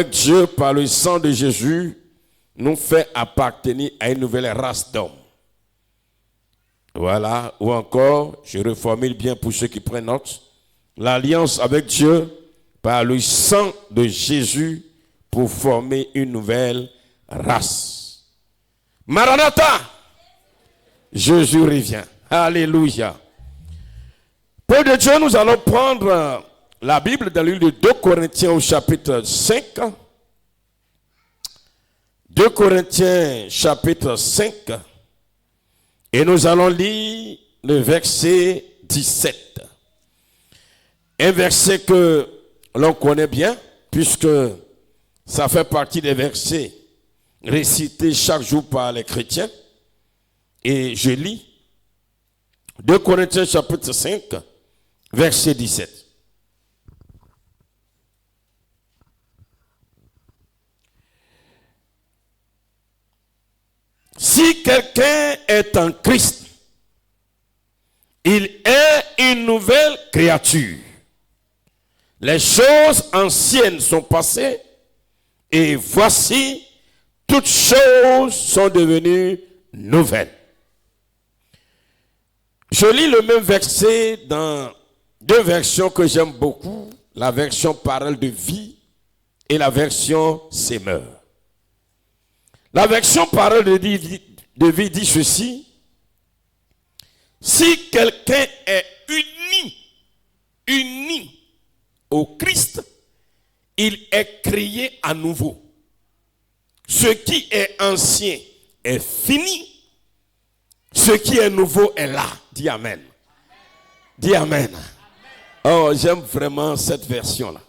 Dieu, par le sang de Jésus, nous fait appartenir à une nouvelle race d'hommes. Voilà, ou encore, je reformule bien pour ceux qui prennent note, l'alliance avec Dieu par le sang de Jésus pour former une nouvelle race. Maranatha, Jésus revient. Alléluia. Peuple de Dieu, nous allons prendre la Bible dans le livre de 2 Corinthiens au chapitre 5. 2 Corinthiens chapitre 5. Et nous allons lire le verset 17. Un verset que l'on connaît bien, puisque ça fait partie des versets récités chaque jour par les chrétiens. Et je lis 2 Corinthiens chapitre 5, verset 17. Si quelqu'un est en Christ, il est une nouvelle créature. Les choses anciennes sont passées et voici, toutes choses sont devenues nouvelles. Je lis le même verset dans deux versions que j'aime beaucoup, la version Parole de vie et la version Semeur. La version Parole de vie dit ceci: si quelqu'un est uni au Christ, il est créé à nouveau. Ce qui est ancien est fini, ce qui est nouveau est là. Dis Amen. Dis Amen. Oh, j'aime vraiment cette version-là.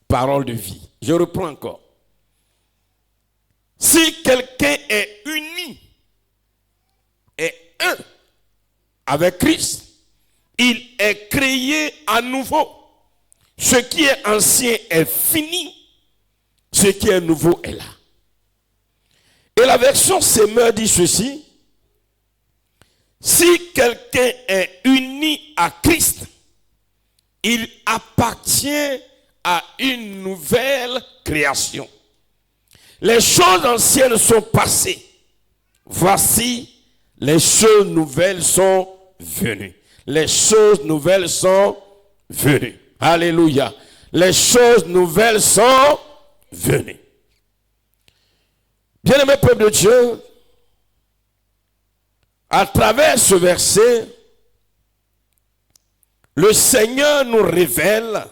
Parole de vie. Je reprends encore. Si quelqu'un est uni et un avec Christ, il est créé à nouveau. Ce qui est ancien est fini, ce qui est nouveau est là. Et la version Semeur dit ceci: si quelqu'un est uni à Christ, il appartient à une nouvelle création. Les choses anciennes sont passées. Voici, les choses nouvelles sont venues. Les choses nouvelles sont venues. Alléluia. Les choses nouvelles sont venues. Bien-aimé peuple de Dieu, à travers ce verset, le Seigneur nous révèle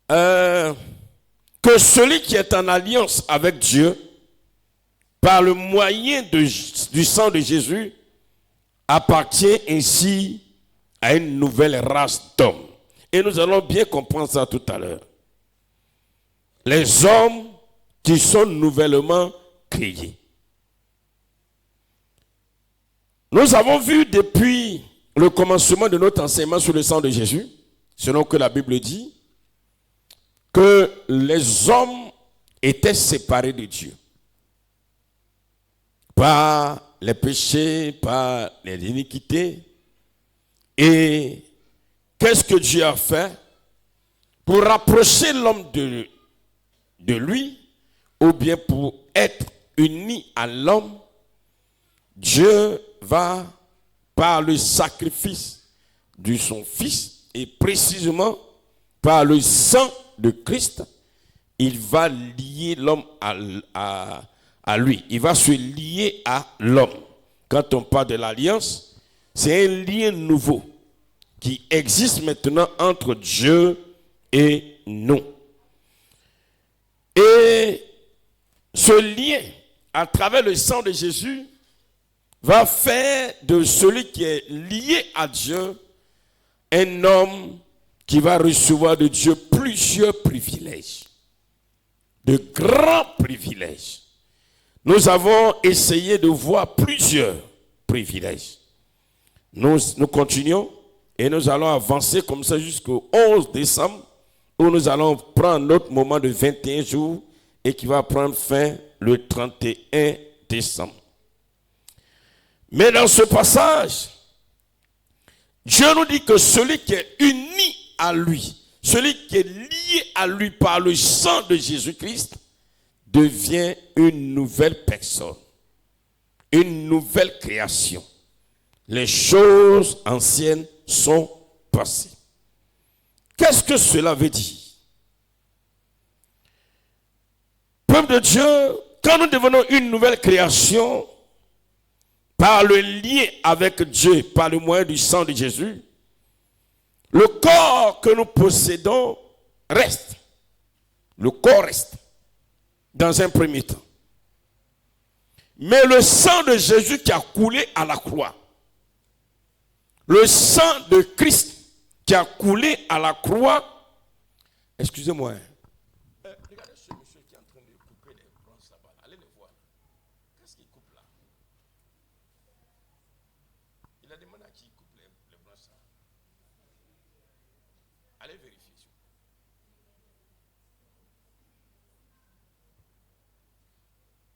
que celui qui est en alliance avec Dieu, par le moyen du sang de Jésus, appartient ainsi à une nouvelle race d'hommes. Et nous allons bien comprendre ça tout à l'heure. Les hommes qui sont nouvellement créés. Nous avons vu depuis le commencement de notre enseignement sur le sang de Jésus, selon que la Bible dit, que les hommes étaient séparés de Dieu par les péchés, par les iniquités. Et qu'est-ce que Dieu a fait pour rapprocher l'homme de lui, ou bien pour être uni à l'homme? Dieu va, par le sacrifice de son Fils, et précisément par le sang de Christ, il va lier l'homme à lui. Il va se lier à l'homme. Quand on parle de l'alliance, c'est un lien nouveau qui existe maintenant entre Dieu et nous. Et ce lien, à travers le sang de Jésus, va faire de celui qui est lié à Dieu un homme qui va recevoir de Dieu plusieurs privilèges, de grands privilèges. Nous avons essayé de voir plusieurs privilèges. Nous continuons et nous allons avancer comme ça jusqu'au 11 décembre, où nous allons prendre notre moment de 21 jours et qui va prendre fin le 31 décembre. Mais dans ce passage, Dieu nous dit que celui qui est uni à lui, celui qui est lié à lui par le sang de Jésus-Christ, devient une nouvelle personne, une nouvelle création. Les choses anciennes sont passées. Qu'est-ce que cela veut dire? Peuple de Dieu, quand nous devenons une nouvelle création, par le lien avec Dieu, par le moyen du sang de Jésus, le corps que nous possédons reste. Le corps reste dans un premier temps. Mais le sang de Jésus qui a coulé à la croix, le sang de Christ qui a coulé à la croix, excusez-moi. Regardez ce monsieur qui est en train de couper les branches là-bas. Allez le voir. Qu'est-ce qu'il coupe là? Il a demandé à qui il coupe les branches là. Allez vérifier.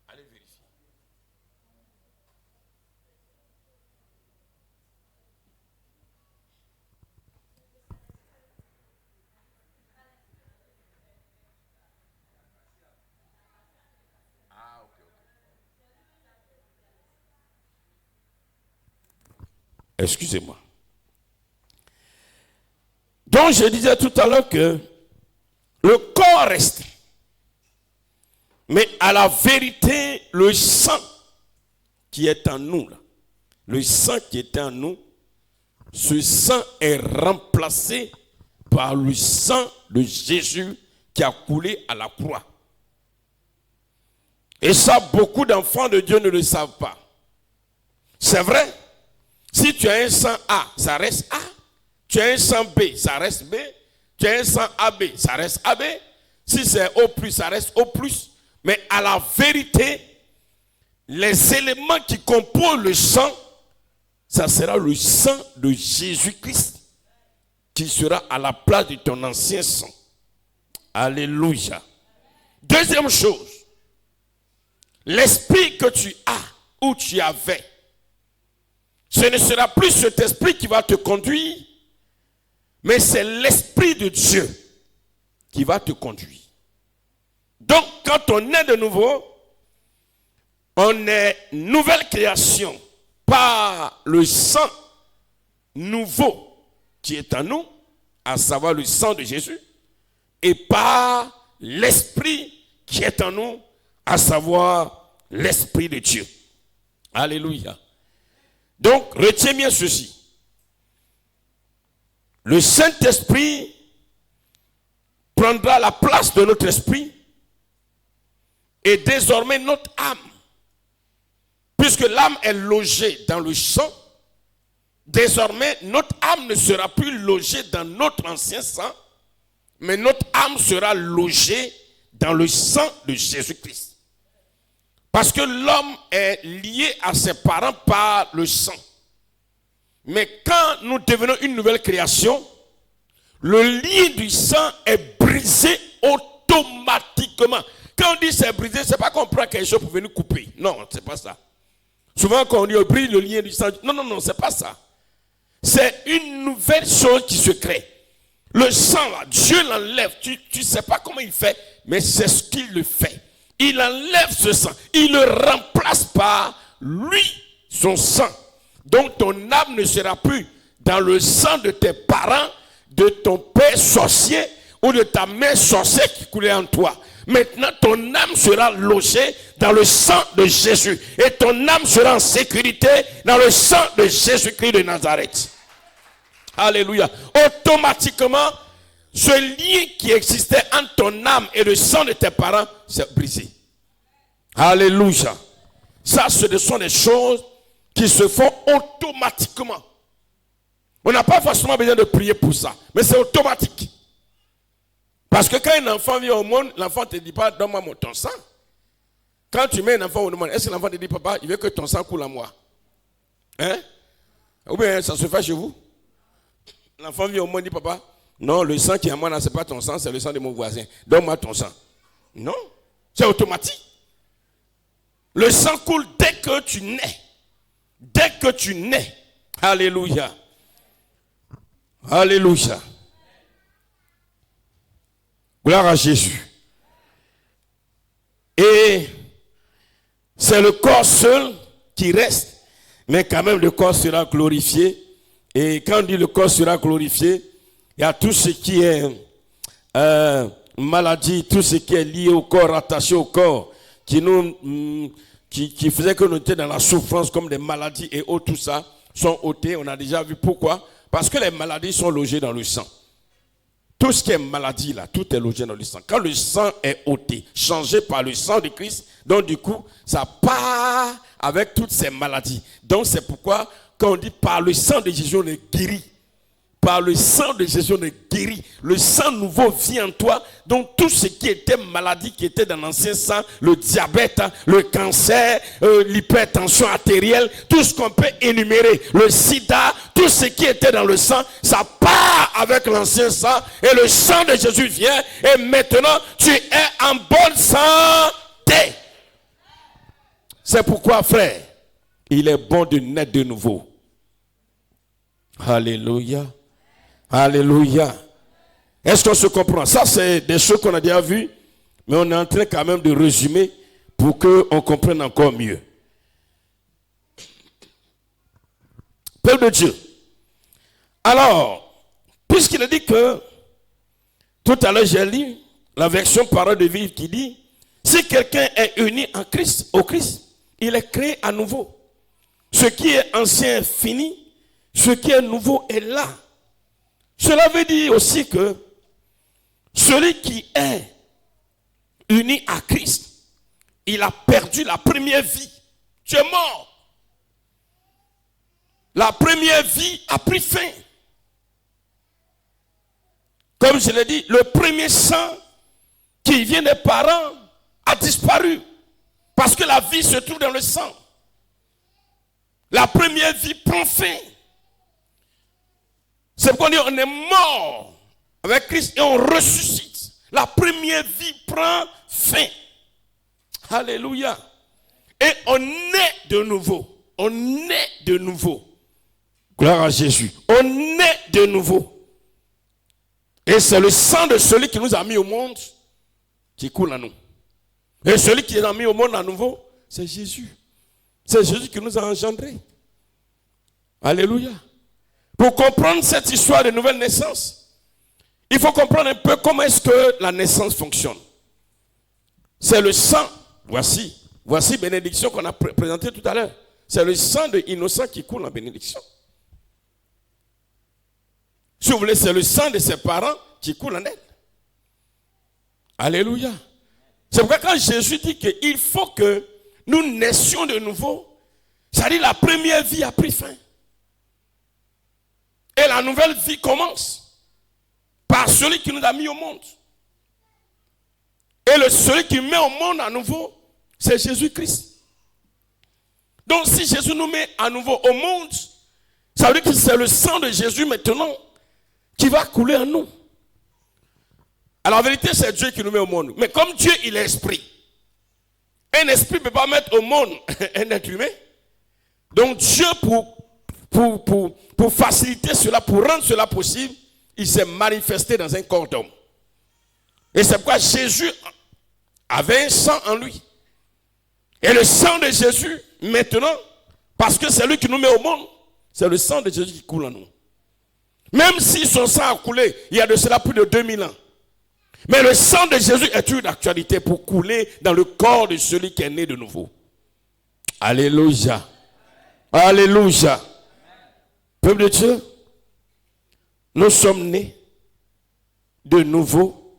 Allez vérifier. Ah, ok. Excusez-moi. Donc je disais tout à l'heure que le corps reste. Mais à la vérité, le sang qui est en nous, là, le sang qui est en nous, ce sang est remplacé par le sang de Jésus qui a coulé à la croix. Et ça, beaucoup d'enfants de Dieu ne le savent pas. C'est vrai, si tu as un sang A, ça reste A. Tu as un sang B, ça reste B. Tu as un sang AB, ça reste AB. Si c'est O+, ça reste O+. Mais à la vérité, les éléments qui composent le sang, ça sera le sang de Jésus-Christ qui sera à la place de ton ancien sang. Alléluia. Deuxième chose, l'esprit que tu as ou tu avais, ce ne sera plus cet esprit qui va te conduire, mais c'est l'esprit de Dieu qui va te conduire. Donc, quand on est de nouveau, on est nouvelle création par le sang nouveau qui est en nous, à savoir le sang de Jésus, et par l'esprit qui est en nous, à savoir l'esprit de Dieu. Alléluia. Donc, retiens bien ceci. Le Saint-Esprit prendra la place de notre esprit et désormais notre âme. Puisque l'âme est logée dans le sang, désormais notre âme ne sera plus logée dans notre ancien sang, mais notre âme sera logée dans le sang de Jésus-Christ. Parce que l'homme est lié à ses parents par le sang. Mais quand nous devenons une nouvelle création, le lien du sang est brisé automatiquement. Quand on dit c'est brisé, c'est pas qu'on prend quelque chose pour venir couper. Non, c'est pas ça. Souvent quand on dit on brise le lien du sang, non, c'est pas ça. C'est une nouvelle chose qui se crée. Le sang là, Dieu l'enlève. Tu sais pas comment il fait, mais c'est ce qu'il le fait. Il enlève ce sang. Il le remplace par lui, son sang. Donc ton âme ne sera plus dans le sang de tes parents, de ton père sorcier ou de ta mère sorcière qui coulait en toi. Maintenant ton âme sera logée dans le sang de Jésus. Et ton âme sera en sécurité dans le sang de Jésus-Christ de Nazareth. Alléluia. Automatiquement, ce lien qui existait entre ton âme et le sang de tes parents s'est brisé. Alléluia. Ça, ce sont des choses qui se font automatiquement. On n'a pas forcément besoin de prier pour ça, mais c'est automatique. Parce que quand un enfant vient au monde, l'enfant ne te dit pas, donne-moi ton sang. Quand tu mets un enfant au monde, est-ce que l'enfant te dit, papa, il veut que ton sang coule à moi? Hein? Ou bien ça se fait chez vous? L'enfant vient au monde et dit, papa, non, le sang qui est à moi, ce n'est pas ton sang, c'est le sang de mon voisin. Donne-moi ton sang. Non, c'est automatique. Le sang coule dès que tu nais. Dès que tu nais. Alléluia. Alléluia. Gloire à Jésus. Et c'est le corps seul qui reste, mais quand même le corps sera glorifié. Et quand on dit le corps sera glorifié, il y a tout ce qui est maladie, tout ce qui est lié au corps, attaché au corps, qui faisait que nous étions dans la souffrance comme des maladies et autres, tout ça, sont ôtés. On a déjà vu pourquoi. Parce que les maladies sont logées dans le sang. Tout ce qui est maladie là, tout est logé dans le sang. Quand le sang est ôté, changé par le sang de Christ, donc du coup, ça part avec toutes ces maladies. Donc c'est pourquoi, quand on dit par le sang de Jésus, on est guéri. Par le sang de Jésus, on est guéri. Le sang nouveau vient en toi. Donc tout ce qui était maladie, qui était dans l'ancien sang, le diabète, le cancer, l'hypertension artérielle, tout ce qu'on peut énumérer, le sida, tout ce qui était dans le sang, ça part avec l'ancien sang. Et le sang de Jésus vient. Et maintenant, tu es en bonne santé. C'est pourquoi, frère, il est bon de naître de nouveau. Alléluia. Alléluia. Est-ce qu'on se comprend? Ça, c'est des choses qu'on a déjà vues, mais on est en train quand même de résumer pour qu'on comprenne encore mieux. Peuple de Dieu. Alors, puisqu'il a dit que, tout à l'heure j'ai lu la version Parole de vie qui dit, si quelqu'un est uni en Christ, au Christ, il est créé à nouveau. Ce qui est ancien est fini, ce qui est nouveau est là. Cela veut dire aussi que celui qui est uni à Christ, il a perdu la première vie. Tu es mort. La première vie a pris fin. Comme je l'ai dit, le premier sang qui vient des parents a disparu. Parce que la vie se trouve dans le sang. La première vie prend fin. C'est pourquoi on est mort avec Christ et on ressuscite. La première vie prend fin. Alléluia. Et on est de nouveau. On est de nouveau. Gloire à Jésus. On est de nouveau. Et c'est le sang de celui qui nous a mis au monde qui coule en nous. Et celui qui nous a mis au monde à nouveau, c'est Jésus. C'est Jésus qui nous a engendrés. Alléluia. Pour comprendre cette histoire de nouvelle naissance, il faut comprendre un peu comment est-ce que la naissance fonctionne. C'est le sang. Voici bénédiction qu'on a présentée tout à l'heure. C'est le sang de innocent qui coule en bénédiction. Si vous voulez, c'est le sang de ses parents qui coule en elle. Alléluia. C'est pourquoi quand Jésus dit qu'il faut que nous naissions de nouveau, ça dit la première vie a pris fin. Et la nouvelle vie commence par celui qui nous a mis au monde. Et celui qui met au monde à nouveau, c'est Jésus-Christ. Donc si Jésus nous met à nouveau au monde, ça veut dire que c'est le sang de Jésus maintenant qui va couler en nous. Alors en vérité, c'est Dieu qui nous met au monde. Mais comme Dieu, il est esprit. Un esprit ne peut pas mettre au monde un être humain. Donc Dieu, pour faciliter cela, pour rendre cela possible, il s'est manifesté dans un corps d'homme. Et c'est pourquoi Jésus avait un sang en lui. Et le sang de Jésus, maintenant, parce que c'est lui qui nous met au monde, c'est le sang de Jésus qui coule en nous. Même si son sang a coulé, il y a de cela plus de 2000 ans. Mais le sang de Jésus est une actualité pour couler dans le corps de celui qui est né de nouveau. Alléluia. Alléluia. Peuple de Dieu, nous sommes nés de nouveau.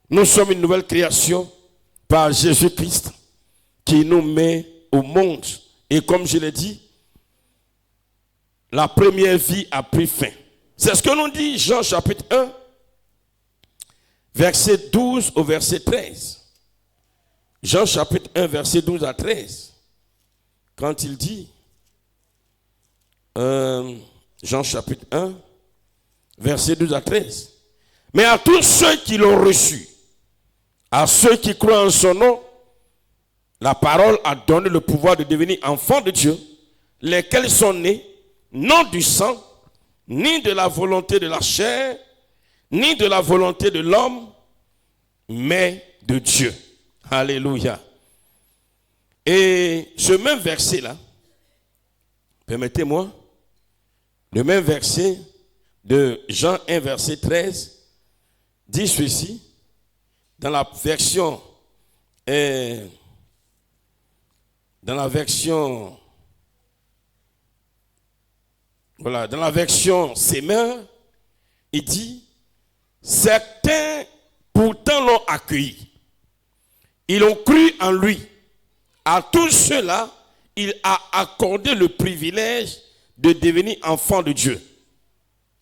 Nous sommes une nouvelle création par Jésus-Christ qui nous met au monde. Et comme je l'ai dit, la première vie a pris fin. C'est ce que nous dit Jean chapitre 1, verset 12 au verset 13. Jean chapitre 1, verset 12 à 13. Quand il dit, Jean chapitre 1, verset 12 à 13. Mais à tous ceux qui l'ont reçu, à ceux qui croient en son nom, la parole a donné le pouvoir de devenir enfants de Dieu, lesquels sont nés, non du sang, ni de la volonté de la chair, ni de la volonté de l'homme, mais de Dieu. Alléluia. Et ce même verset-là, permettez-moi, le même verset de Jean 1, verset 13, dit ceci, dans la version Semeur, il dit, certains pourtant l'ont accueilli. Ils ont cru en lui. À tous ceux-là, il a accordé le privilège de devenir enfant de Dieu.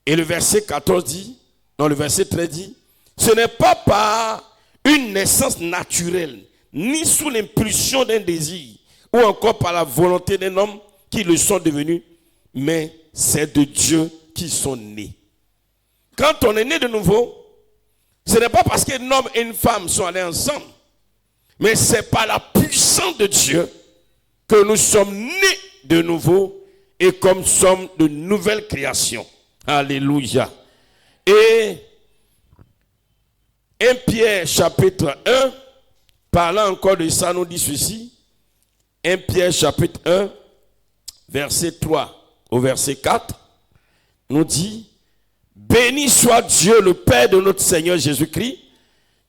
Et le verset 13 dit, ce n'est pas par une naissance naturelle, ni sous l'impulsion d'un désir, ou encore par la volonté d'un homme qui le sont devenus, mais c'est de Dieu qu'ils sont nés. Quand on est né de nouveau, ce n'est pas parce qu'un homme et une femme sont allés ensemble, mais c'est par la puissance de Dieu que nous sommes nés de nouveau et comme sommes de nouvelles créations. Alléluia. Et 1 Pierre chapitre 1, parlant encore de ça, nous dit ceci. 1 Pierre chapitre 1, verset 3 au verset 4, nous dit, béni soit Dieu le Père de notre Seigneur Jésus-Christ,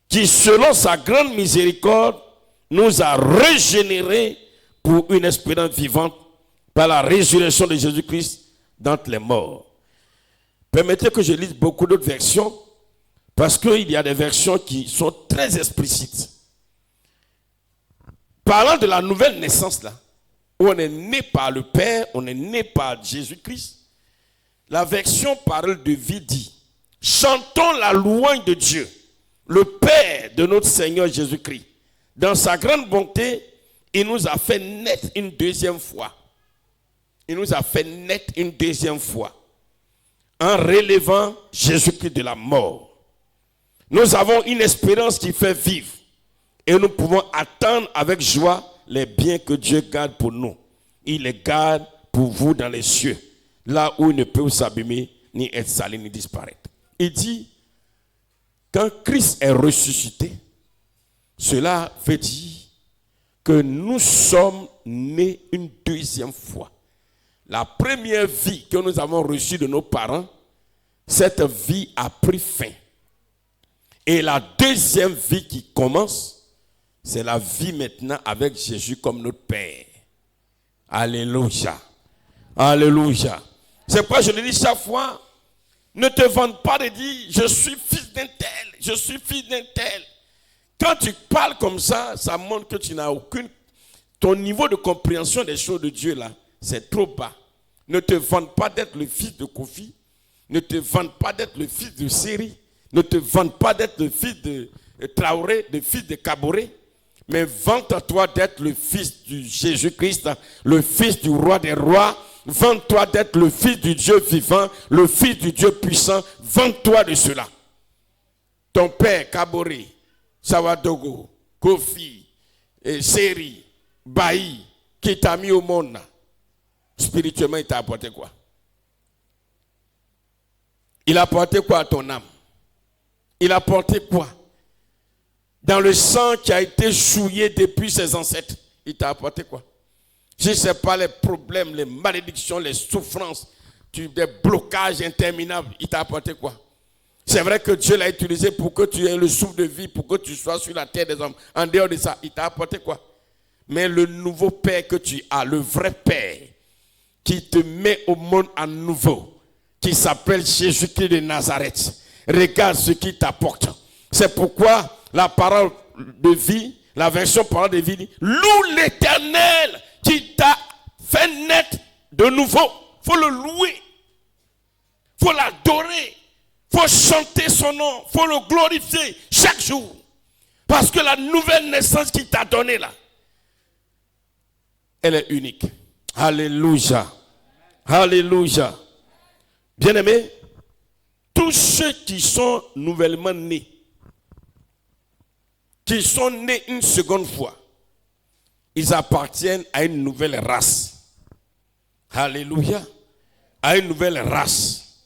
qui selon sa grande miséricorde nous a régénérés pour une espérance vivante par la résurrection de Jésus-Christ d'entre les morts. Permettez que je lise beaucoup d'autres versions, parce qu'il y a des versions qui sont très explicites. Parlant de la nouvelle naissance là, où on est né par le Père, on est né par Jésus-Christ, la version parole de vie dit, chantons la louange de Dieu, le Père de notre Seigneur Jésus-Christ. Dans sa grande bonté, il nous a fait naître une deuxième fois. Il nous a fait naître une deuxième fois, en relevant Jésus-Christ de la mort. Nous avons une espérance qui fait vivre, et nous pouvons attendre avec joie les biens que Dieu garde pour nous. Il les garde pour vous dans les cieux, là où il ne peut s'abîmer, ni être sali, ni disparaître. Il dit, quand Christ est ressuscité, cela veut dire que nous sommes nés une deuxième fois. La première vie que nous avons reçue de nos parents, cette vie a pris fin. Et la deuxième vie qui commence, c'est la vie maintenant avec Jésus comme notre Père. Alléluia. Alléluia. C'est pourquoi je le dis chaque fois, ne te vante pas de dire, je suis fils d'un tel, je suis fils d'un tel. Quand tu parles comme ça, ça montre que tu n'as aucune... Ton niveau de compréhension des choses de Dieu là, c'est trop bas. Ne te vante pas d'être le fils de Kofi. Ne te vante pas d'être le fils de Séri. Ne te vante pas d'être le fils de Traoré, le fils de Kaboré. Mais vante-toi d'être le fils du Jésus-Christ, le fils du roi des rois. Vante-toi d'être le fils du Dieu vivant, le fils du Dieu puissant. Vante-toi de cela. Ton père, Kaboré, Sawadogo, Kofi, Séri, Baï, qui t'a mis au monde, spirituellement, il t'a apporté quoi? Il a apporté quoi à ton âme? Il a apporté quoi? Dans le sang qui a été souillé depuis ses ancêtres, il t'a apporté quoi? Si ce n'est pas les problèmes, les malédictions, les souffrances, des blocages interminables, il t'a apporté quoi? C'est vrai que Dieu l'a utilisé pour que tu aies le souffle de vie, pour que tu sois sur la terre des hommes. En dehors de ça, il t'a apporté quoi? Mais le nouveau Père que tu as, le vrai Père, qui te met au monde à nouveau, qui s'appelle Jésus-Christ de Nazareth, regarde ce qu'il t'apporte. C'est pourquoi la parole de vie, la version parole de vie dit, loue l'Éternel qui t'a fait naître de nouveau. Il faut le louer, il faut l'adorer, il faut chanter son nom, il faut le glorifier chaque jour. Parce que la nouvelle naissance qu'il t'a donnée là, elle est unique. Alléluia. Alléluia. Bien-aimés, tous ceux qui sont nouvellement nés, qui sont nés une seconde fois, ils appartiennent à une nouvelle race. Alléluia. À une nouvelle race.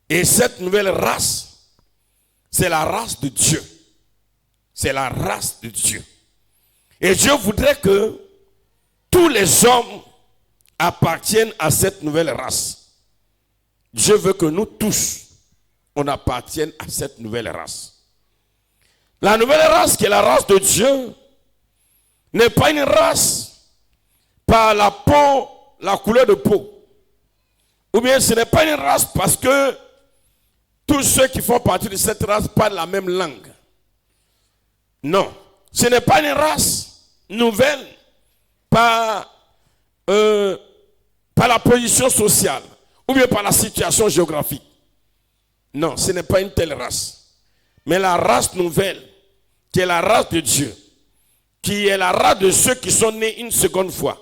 Et cette nouvelle race, c'est la race de Dieu. c'est la race de Dieu. Et Dieu voudrait que tous les hommes appartiennent à cette nouvelle race. Dieu veut que nous tous, on appartienne à cette nouvelle race. La nouvelle race, qui est la race de Dieu, n'est pas une race par la peau, la couleur de peau. Ou bien ce n'est pas une race parce que tous ceux qui font partie de cette race parlent la même langue. Non, ce n'est pas une race nouvelle par la position sociale ou bien par la situation géographique. Non, ce n'est pas une telle race. Mais la race nouvelle, qui est la race de Dieu, qui est la race de ceux qui sont nés une seconde fois,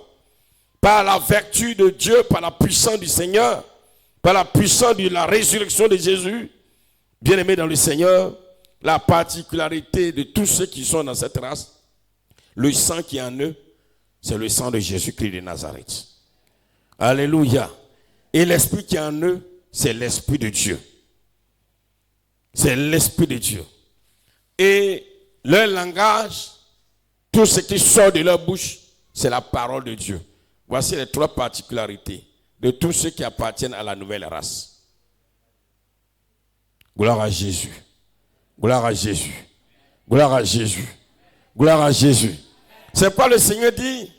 par la vertu de Dieu, par la puissance du Seigneur, par la puissance de la résurrection de Jésus, bien-aimés dans le Seigneur, la particularité de tous ceux qui sont dans cette race, le sang qui est en eux, c'est le sang de Jésus-Christ de Nazareth. Alléluia. Et l'esprit qui est en eux, c'est l'esprit de Dieu. C'est l'esprit de Dieu. Et leur langage, tout ce qui sort de leur bouche, c'est la parole de Dieu. Voici les trois particularités de tous ceux qui appartiennent à la nouvelle race. Gloire à Jésus. Gloire à Jésus. Gloire à Jésus. Gloire à Jésus. C'est pas le Seigneur dit,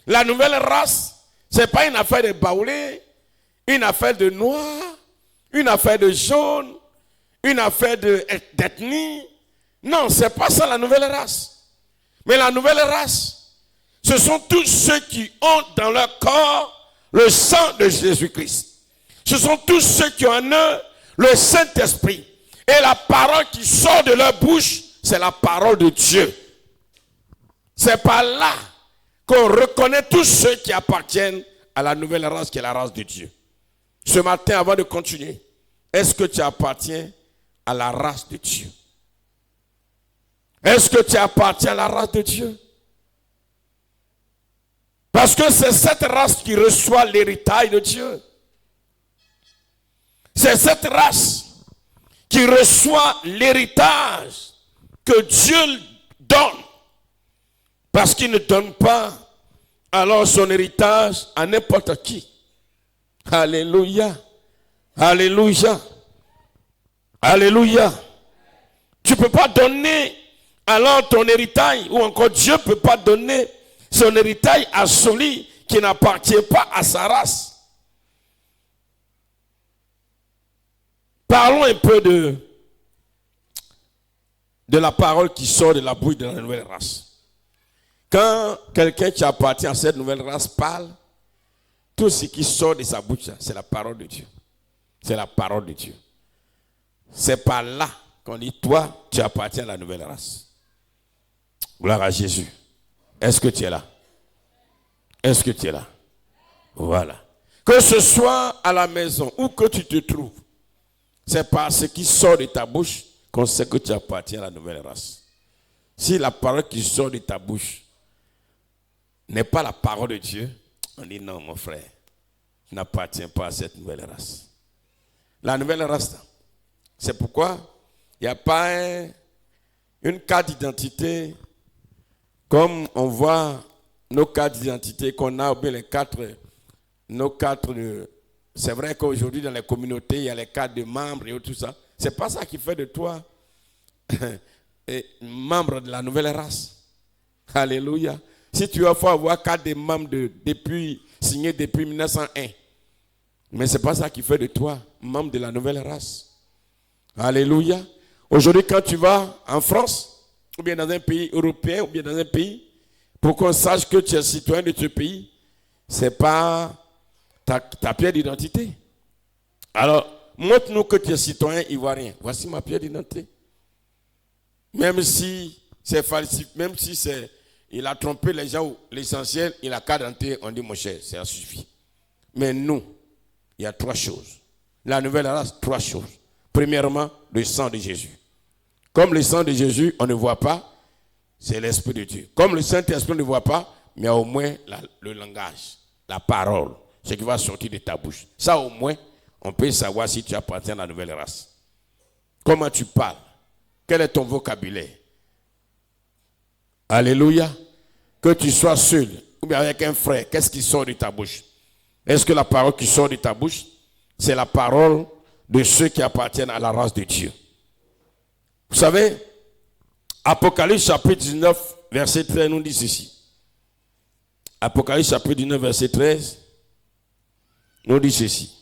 la nouvelle race, c'est pas une affaire de baoulé, une affaire de noir, une affaire de jaune, une affaire d'ethnie. Non, c'est pas ça la nouvelle race. Mais la nouvelle race, ce sont tous ceux qui ont dans leur corps le sang de Jésus-Christ. Ce sont tous ceux qui ont en eux le Saint-Esprit. Et la parole qui sort de leur bouche, c'est la parole de Dieu. C'est par là qu'on reconnaît tous ceux qui appartiennent à la nouvelle race qui est la race de Dieu. Ce matin, avant de continuer, est-ce que tu appartiens à la race de Dieu? Est-ce que tu appartiens à la race de Dieu? Parce que c'est cette race qui reçoit l'héritage de Dieu. C'est cette race qui reçoit l'héritage que Dieu donne. Parce qu'il ne donne pas alors son héritage à n'importe qui. Alléluia. Alléluia. Alléluia. Tu ne peux pas donner alors ton héritage, ou encore Dieu ne peut pas donner son héritage à celui qui n'appartient pas à sa race. Parlons un peu de la parole qui sort de la bouche de la nouvelle race. Quand quelqu'un qui appartient à cette nouvelle race parle, tout ce qui sort de sa bouche, c'est la parole de Dieu. C'est la parole de Dieu. C'est par là qu'on dit, toi, tu appartiens à la nouvelle race. Gloire à Jésus. Est-ce que tu es là? Est-ce que tu es là? Voilà. Que ce soit à la maison ou que tu te trouves, c'est par ce qui sort de ta bouche qu'on sait que tu appartiens à la nouvelle race. Si la parole qui sort de ta bouche n'est pas la parole de Dieu, on dit non, mon frère, tu n'appartiens pas à cette nouvelle race. La nouvelle race, c'est pourquoi il n'y a pas une carte d'identité comme on voit nos cartes d'identité qu'on a, ou bien nos cartes de... C'est vrai qu'aujourd'hui, dans les communautés, il y a les cartes de membres et tout ça. Ce n'est pas ça qui fait de toi membre de la nouvelle race. Alléluia. Si tu vas avoir carte de membres signée depuis 1901, mais ce n'est pas ça qui fait de toi membre de la nouvelle race. Alléluia. Aujourd'hui, quand tu vas en France, ou bien dans un pays européen, ou bien dans un pays, pour qu'on sache que tu es citoyen de ce pays, ce n'est pas ta pièce d'identité. Alors, montre-nous que tu es citoyen ivoirien. Voici ma pièce d'identité. Même si c'est falsifié, même si il a trompé les gens, l'essentiel, il a carte d'identité, on dit mon cher, ça suffit. Mais nous, il y a trois choses. La nouvelle race, trois choses. Premièrement, le sang de Jésus. Comme le sang de Jésus, on ne voit pas, c'est l'Esprit de Dieu. Comme le Saint-Esprit ne voit pas, mais au moins le langage, la parole, ce qui va sortir de ta bouche. Ça au moins, on peut savoir si tu appartiens à la nouvelle race. Comment tu parles? Quel est ton vocabulaire? Alléluia. Que tu sois seul ou bien avec un frère, qu'est-ce qui sort de ta bouche? Est-ce que la parole qui sort de ta bouche, c'est la parole de ceux qui appartiennent à la race de Dieu? Vous savez, Apocalypse chapitre 19, verset 13 nous dit ceci. Apocalypse chapitre 19, verset 13 nous dit ceci.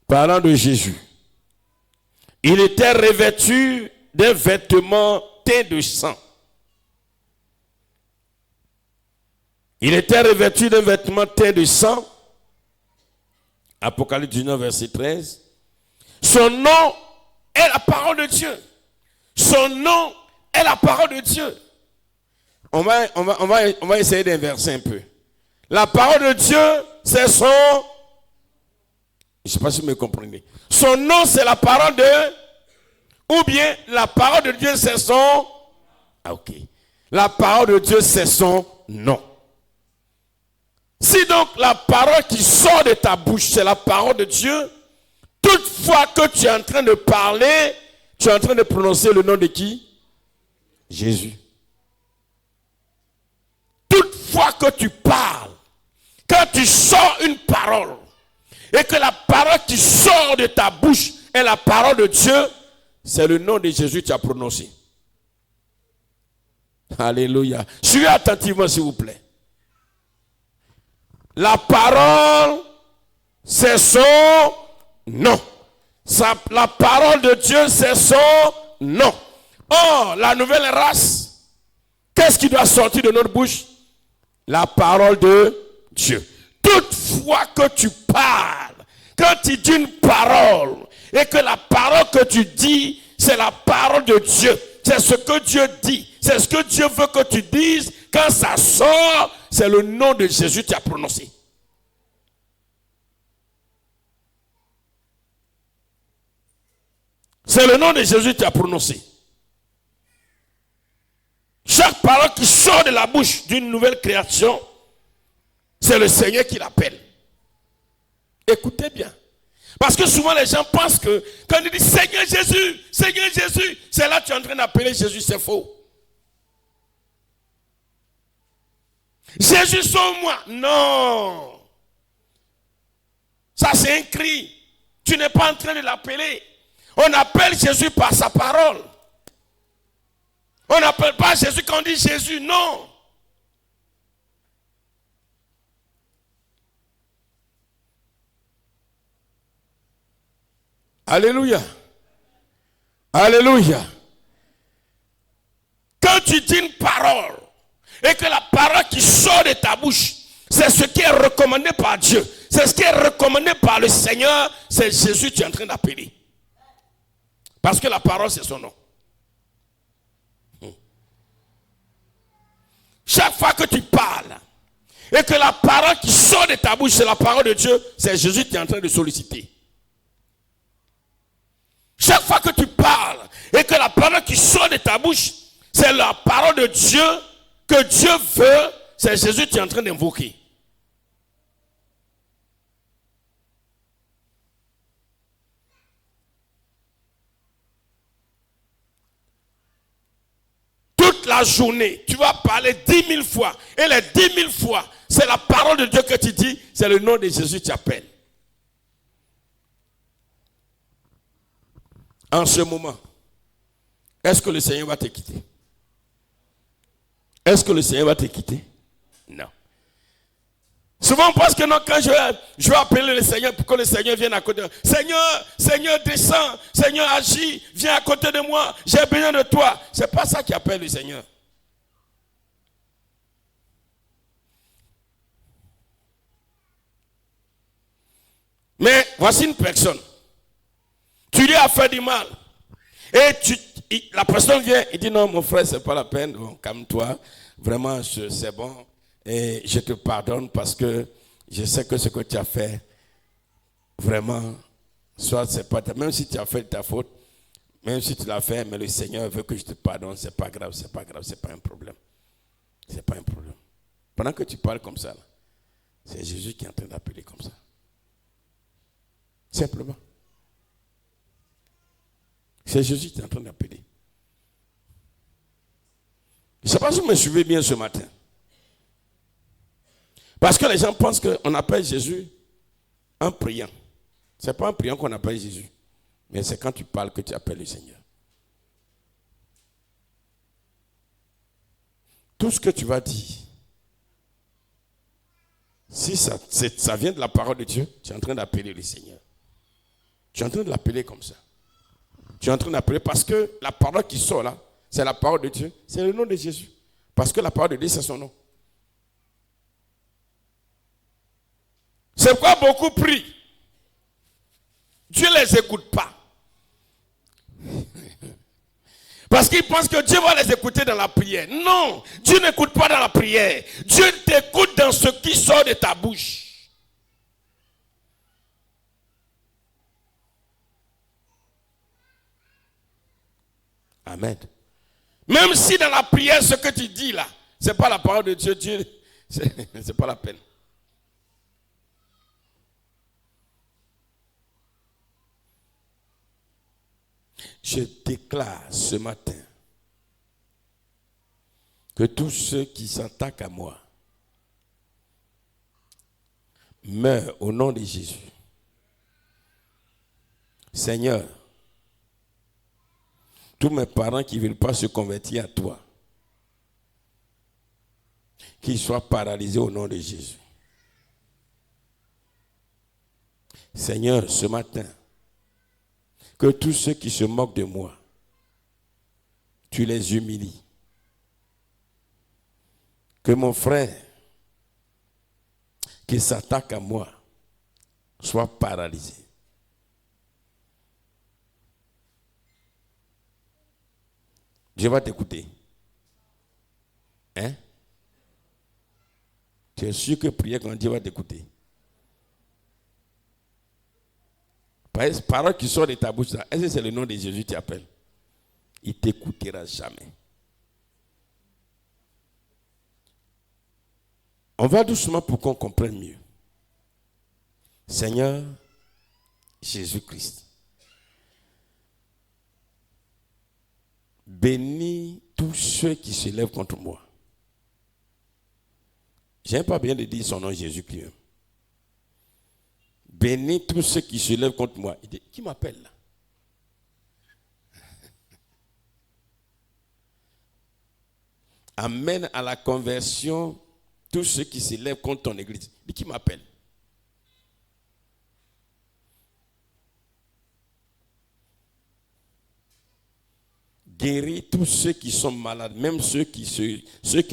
Parlant de Jésus, il était revêtu d'un vêtement teint de sang. Il était revêtu d'un vêtement teint de sang. Apocalypse 19, verset 13. Son nom est la parole de Dieu. Son nom est la parole de Dieu. On va essayer d'inverser un peu. La parole de Dieu, c'est son... Je ne sais pas si vous me comprenez. Son nom, c'est la parole de... Ou bien, la parole de Dieu, c'est son... Ah, ok. La parole de Dieu, c'est son nom. Si donc la parole qui sort de ta bouche, c'est la parole de Dieu, toutefois que tu es en train de parler, tu es en train de prononcer le nom de qui? Jésus. Toutefois que tu parles, quand tu sors une parole, et que la parole qui sort de ta bouche est la parole de Dieu, c'est le nom de Jésus que tu as prononcé. Alléluia. Suivez attentivement s'il vous plaît. La parole, c'est son nom. La parole de Dieu, c'est son nom. Oh, la nouvelle race, qu'est-ce qui doit sortir de notre bouche? La parole de Dieu. Toutefois que tu parles, quand tu dis une parole, et que la parole que tu dis, c'est la parole de Dieu, c'est ce que Dieu dit, c'est ce que Dieu veut que tu dises, quand ça sort, c'est le nom de Jésus que tu as prononcé. C'est le nom de Jésus que tu as prononcé. Chaque parole qui sort de la bouche d'une nouvelle création, c'est le Seigneur qui l'appelle. Écoutez bien. Parce que souvent les gens pensent que quand ils disent Seigneur Jésus, c'est là que tu es en train d'appeler Jésus, c'est faux. Jésus sauve-moi. Non. Ça c'est un cri. Tu n'es pas en train de l'appeler. On appelle Jésus par sa parole. On n'appelle pas Jésus quand on dit Jésus, non. Alléluia. Alléluia. Quand tu dis une parole et que la parole qui sort de ta bouche, c'est ce qui est recommandé par Dieu, c'est ce qui est recommandé par le Seigneur, c'est Jésus que tu es en train d'appeler. Parce que la parole, c'est son nom. Chaque fois que tu parles et que la parole qui sort de ta bouche, c'est la parole de Dieu, c'est Jésus que tu es en train de solliciter. Chaque fois que tu parles et que la parole qui sort de ta bouche, c'est la parole de Dieu que Dieu veut, c'est Jésus que tu es en train d'invoquer. Toute la journée, tu vas parler 10 000 fois. Et les 10 000 fois, c'est la parole de Dieu que tu dis, c'est le nom de Jésus que tu appelles. En ce moment, est-ce que le Seigneur va te quitter? Est-ce que le Seigneur va te quitter? Non. Souvent on pense que non, quand je vais appeler le Seigneur pour que le Seigneur vienne à côté de moi. Seigneur, descends. Seigneur, agis. Viens à côté de moi. J'ai besoin de toi. C'est pas ça qui appelle le Seigneur. Mais voici une personne. Tu lui as fait du mal. Et la personne vient et dit non, mon frère, c'est pas la peine. Bon, calme-toi. Vraiment, c'est bon. Et je te pardonne parce que je sais que ce que tu as fait, vraiment, soit c'est pas même si tu as fait ta faute, même si tu l'as fait, mais le Seigneur veut que je te pardonne, c'est pas grave, c'est pas un problème. C'est pas un problème. Pendant que tu parles comme ça, là, c'est Jésus qui est en train d'appeler comme ça. Simplement. C'est Jésus qui est en train d'appeler. Je ne sais pas si vous me suivez bien ce matin. Parce que les gens pensent qu'on appelle Jésus un priant. Ce n'est pas un priant qu'on appelle Jésus. Mais c'est quand tu parles que tu appelles le Seigneur. Tout ce que tu vas dire, si ça vient de la parole de Dieu, tu es en train d'appeler le Seigneur. Tu es en train de l'appeler comme ça. Tu es en train d'appeler parce que la parole qui sort là, c'est la parole de Dieu, c'est le nom de Jésus. Parce que la parole de Dieu, c'est son nom. C'est pourquoi beaucoup prient. Dieu ne les écoute pas. Parce qu'ils pensent que Dieu va les écouter dans la prière. Non, Dieu n'écoute pas dans la prière. Dieu t'écoute dans ce qui sort de ta bouche. Amen. Même si dans la prière, ce que tu dis là, ce n'est pas la parole de Dieu, c'est pas la peine. Je déclare ce matin que tous ceux qui s'attaquent à moi meurent au nom de Jésus. Seigneur, tous mes parents qui ne veulent pas se convertir à toi, qu'ils soient paralysés au nom de Jésus. Seigneur, ce matin, que tous ceux qui se moquent de moi, tu les humilies. Que mon frère qui s'attaque à moi soit paralysé. Je vais t'écouter. Hein? Tu es sûr que prier quand Dieu va t'écouter? Parole qui sort de ta bouche, est-ce que c'est le nom de Jésus que tu appelles? Il ne t'écoutera jamais. On va doucement pour qu'on comprenne mieux. Seigneur Jésus-Christ, bénis tous ceux qui se lèvent contre moi. Je n'aime pas bien de dire son nom Jésus-Christ. Bénis tous ceux qui se lèvent contre moi. Il dit, qui m'appelle là? Amène à la conversion tous ceux qui se lèvent contre ton église. Il dit, qui m'appelle? Guéris tous ceux qui sont malades, même ceux qui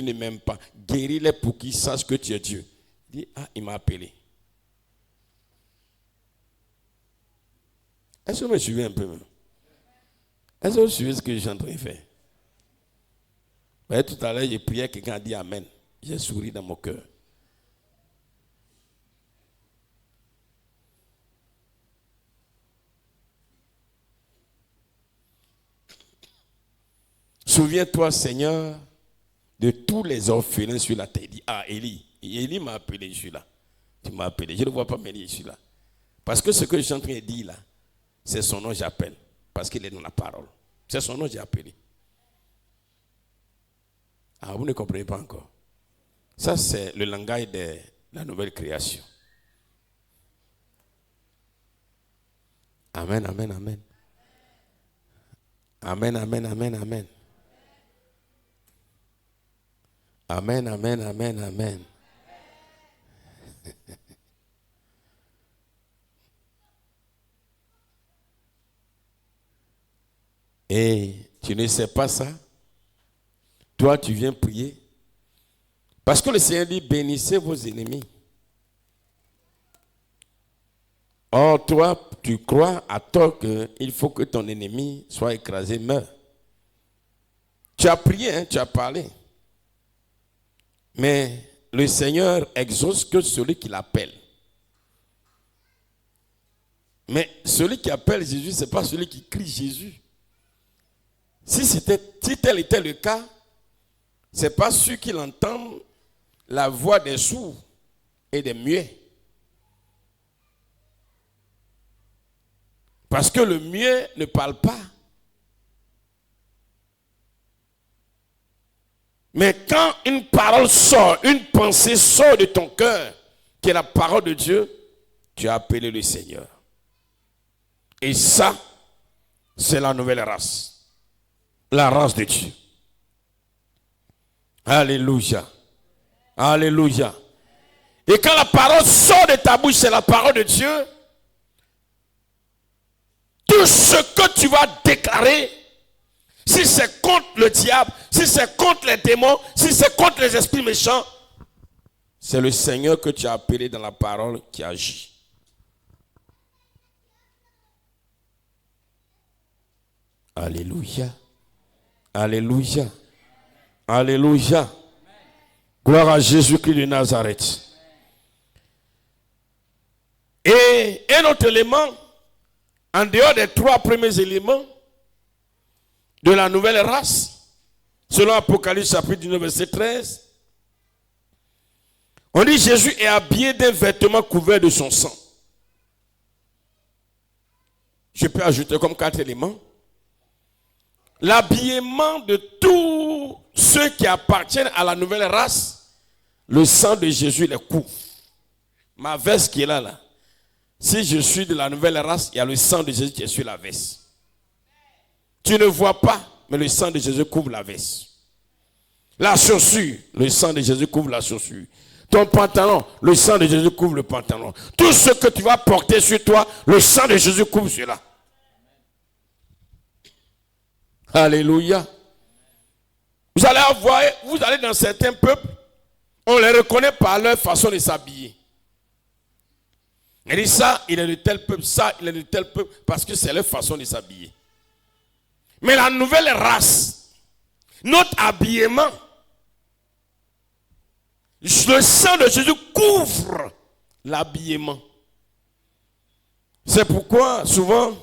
ne m'aiment pas. Guéris-les pour qu'ils sachent que tu es Dieu. Il dit, il m'a appelé. Est-ce que vous me suivez un peu même? Est-ce que vous suivez ce que je suis en train de faire? Vous voyez, tout à l'heure, j'ai prié, quelqu'un a dit Amen. J'ai souri dans mon cœur. Souviens-toi, Seigneur, de tous les orphelins sur la terre. Il dit, Élie m'a appelé, je suis là. Tu m'as appelé, je ne vois pas, mais je suis là. Parce que ce que je suis en train de dire là, c'est son nom j'appelle. Parce qu'il est dans la parole. C'est son nom j'ai appelé. Vous ne comprenez pas encore. Ça, c'est le langage de la nouvelle création. Amen, amen, amen. Amen, amen, amen, amen. Amen, amen, amen, amen. Et tu ne sais pas ça? Toi, tu viens prier. Parce que le Seigneur dit, bénissez vos ennemis. Or, toi, tu crois à tort qu'il faut que ton ennemi soit écrasé, meure. Tu as prié, tu as parlé. Mais le Seigneur exauce que celui qui l'appelle. Mais celui qui appelle Jésus, ce n'est pas celui qui crie Jésus. Si tel était le cas, ce n'est pas sûr qu'il entende la voix des sourds et des muets. Parce que le muet ne parle pas Mais quand une parole sort, une pensée sort de ton cœur, qui est la parole de Dieu, tu as appelé le Seigneur. Et ça, c'est la nouvelle race. La race de Dieu. Alléluia. Alléluia. Et quand la parole sort de ta bouche, c'est la parole de Dieu. Tout ce que tu vas déclarer, si c'est contre le diable, si c'est contre les démons, si c'est contre les esprits méchants, c'est le Seigneur que tu as appelé dans la parole qui agit. Alléluia. Alléluia. Alléluia. Gloire à Jésus-Christ de Nazareth. Et un autre élément, en dehors des 3 premiers éléments de la nouvelle race, selon Apocalypse chapitre 19, verset 13, on dit Jésus est habillé d'un vêtement couvert de son sang. Je peux ajouter comme 4 éléments. L'habillement de tous ceux qui appartiennent à la nouvelle race, le sang de Jésus les couvre. Ma veste qui est là. Si je suis de la nouvelle race, il y a le sang de Jésus qui est sur la veste. Tu ne vois pas, mais le sang de Jésus couvre la veste. La chaussure, le sang de Jésus couvre la chaussure. Ton pantalon, le sang de Jésus couvre le pantalon. Tout ce que tu vas porter sur toi, le sang de Jésus couvre cela. Alléluia. Vous allez dans certains peuples, on les reconnaît par leur façon de s'habiller. Il dit ça, il est de tel peuple, ça, il est de tel peuple, parce que c'est leur façon de s'habiller. Mais la nouvelle race, notre habillement, le sang de Jésus couvre l'habillement. C'est pourquoi, souvent,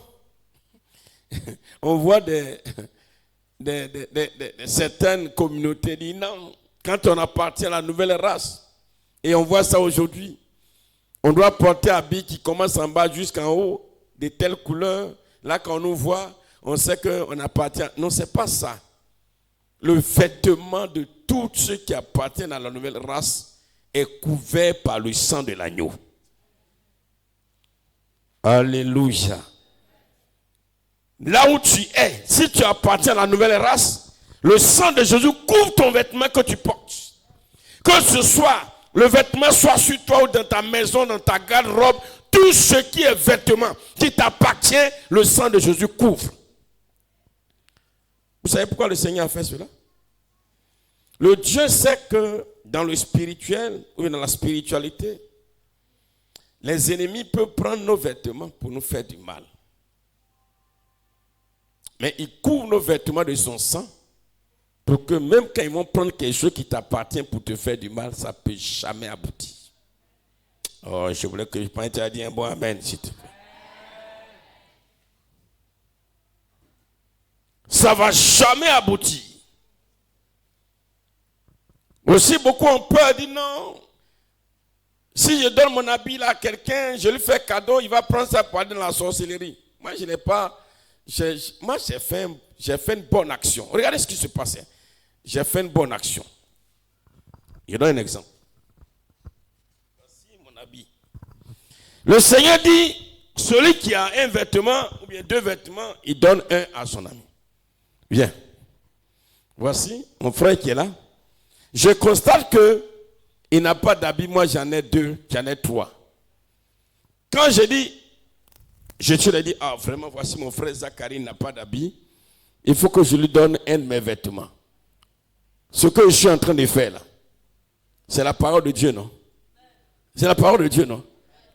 on voit certaines communautés disent non, quand on appartient à la nouvelle race, et on voit ça aujourd'hui, on doit porter un habit qui commence en bas jusqu'en haut, de telle couleur. Là, quand on nous voit, on sait qu'on appartient. Non, ce n'est pas ça. Le vêtement de tous ceux qui appartiennent à la nouvelle race est couvert par le sang de l'agneau. Alléluia. Là où tu es, si tu appartiens à la nouvelle race, le sang de Jésus couvre ton vêtement que tu portes. Que ce soit, le vêtement soit sur toi ou dans ta maison, dans ta garde-robe, tout ce qui est vêtement qui t'appartient, le sang de Jésus couvre. Vous savez pourquoi le Seigneur a fait cela? Le Dieu sait que dans le spirituel ou dans la spiritualité, les ennemis peuvent prendre nos vêtements pour nous faire du mal. Mais il couvre nos vêtements de son sang pour que même quand ils vont prendre quelque chose qui t'appartient pour te faire du mal, ça ne peut jamais aboutir. Oh, je voulais que je pense que tu as dit un bon amen, s'il te plaît. Ça ne va jamais aboutir. Aussi, beaucoup ont peur, disent non. Si je donne mon habit là à quelqu'un, je lui fais cadeau, il va prendre ça pour aller dans la sorcellerie. Moi, je n'ai pas. Moi, j'ai fait une bonne action. Regardez ce qui se passait. J'ai fait une bonne action. Je donne un exemple. Voici mon habit. Le Seigneur dit, celui qui a un vêtement ou bien 2 vêtements, il donne un à son ami. Bien. Voici mon frère qui est là. Je constate qu'il n'a pas d'habit. Moi, j'en ai 2, j'en ai 3. Quand je dis, je te l'ai dit, ah vraiment, voici mon frère Zacharie n'a pas d'habit. Il faut que je lui donne un de mes vêtements. Ce que je suis en train de faire là, c'est la parole de Dieu, non? C'est la parole de Dieu, non?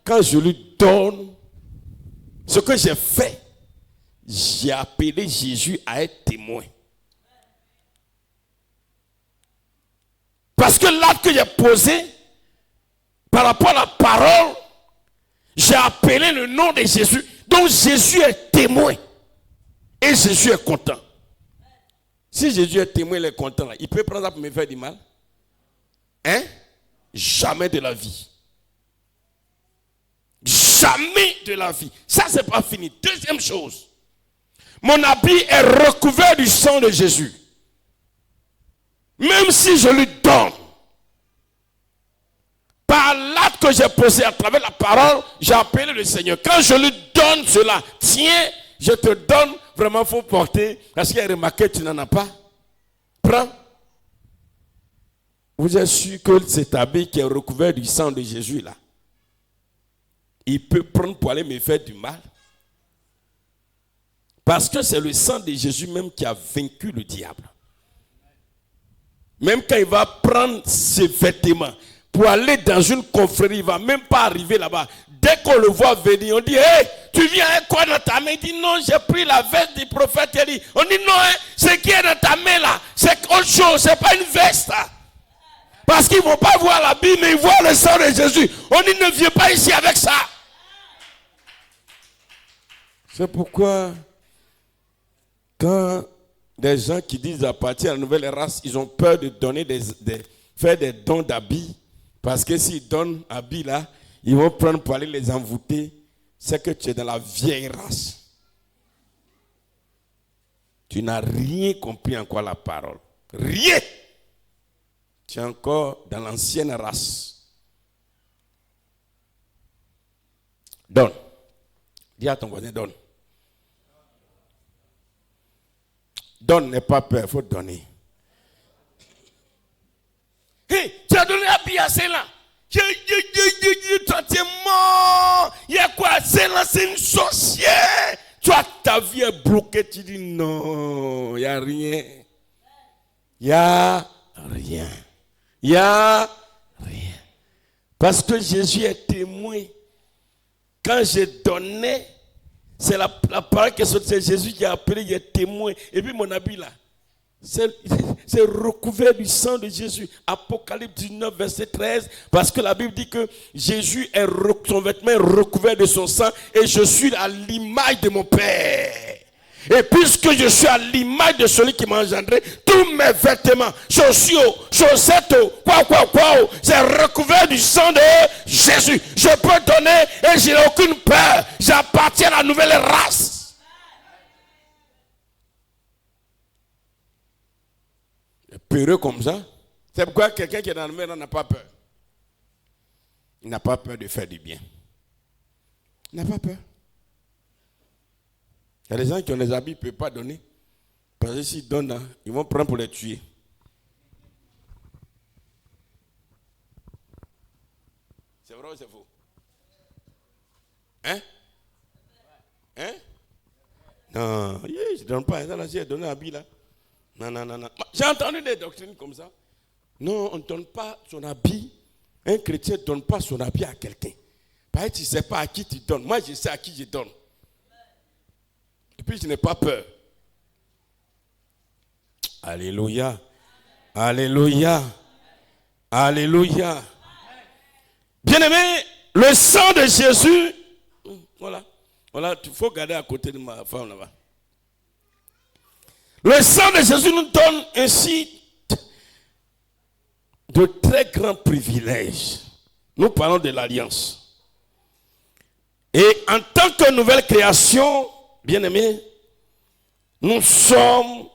Quand je lui donne ce que j'ai fait, j'ai appelé Jésus à être témoin. Parce que l'acte que j'ai posé, par rapport à la parole, j'ai appelé le nom de Jésus. Donc Jésus est témoin. Et Jésus est content. Si Jésus est témoin, il est content. Il peut prendre ça pour me faire du mal? Hein? Jamais de la vie. Jamais de la vie. Ça, c'est pas fini. Deuxième chose. Mon habit est recouvert du sang de Jésus. même si je lui donne, par l'acte que j'ai posé à travers la parole, j'ai appelé le Seigneur. Quand je lui donne cela, tiens, je te donne, vraiment, il faut porter, parce qu'il a remarqué que tu n'en as pas. Prends. Vous êtes sûr que cet habit qui est recouvert du sang de Jésus là, il peut prendre pour aller me faire du mal? Parce que c'est le sang de Jésus même qui a vaincu le diable. Même quand il va prendre ses vêtements pour aller dans une confrérie, il ne va même pas arriver là-bas. Dès qu'on le voit venir, on dit, hey, tu viens avec quoi dans ta main? Il dit, non, j'ai pris la veste du prophète Élie. On dit, non, hein, ce qui est dans ta main là, c'est autre chose, ce n'est pas une veste. Hein. Parce qu'ils ne vont pas voir la Bible, mais ils voient le sang de Jésus. On dit, ne viens pas ici avec ça. C'est pourquoi, quand des gens qui disent appartenir à la nouvelle race, ils ont peur de donner faire des dons d'habits. Parce que s'ils donnent habits là, ils vont prendre pour aller les envoûter. C'est que tu es dans la vieille race. Tu n'as rien compris encore la parole. Rien. Tu es encore dans l'ancienne race. Donne. Dis à ton voisin, donne. Donne, n'aie pas peur, il faut donner. Hé, tu as donné habit à celle-là. Toi, tu es mort. Il y a quoi? Celle-là, c'est une sorcière. Toi, ta vie est bloquée. Tu dis non, il n'y a rien. Il n'y a rien. Il n'y a rien. Parce que Jésus est témoin. Quand je donnais, c'est la parole que c'est Jésus qui a appelé, il est témoin. Et puis mon habit là, c'est recouvert du sang de Jésus. Apocalypse 19, verset 13. Parce que la Bible dit que Jésus son vêtement est recouvert de son sang. Et je suis à l'image de mon Père. Et puisque je suis à l'image de celui qui m'a engendré, tous mes vêtements, chaussures, chaussettes, c'est recouvert du sang de Jésus. Je peux donner et je n'ai aucune peur. J'appartiens à la nouvelle race. Peureux comme ça. C'est pourquoi quelqu'un qui est dans la mer n'a pas peur. Il n'a pas peur de faire du bien. Il n'a pas peur. Il y a des gens qui ont des habits, ils ne peuvent pas donner. Parce que s'ils donnent, ils vont prendre pour les tuer. C'est vrai ou c'est faux? Hein? Hein? Non, je ne donne pas. Ça, j'ai donné un habit là. Non. J'ai entendu des doctrines comme ça. Non, on ne donne pas son habit. Un chrétien ne donne pas son habit à quelqu'un. Parce que tu ne sais pas à qui tu donnes. Moi, je sais à qui je donne. Et puis, je n'ai pas peur. Alléluia. Alléluia. Alléluia. Bien-aimé, le sang de Jésus. Voilà, il faut garder à côté de ma femme là-bas. Le sang de Jésus nous donne ainsi de très grands privilèges. Nous parlons de l'alliance. Et en tant que nouvelle création, bien-aimés, nous sommes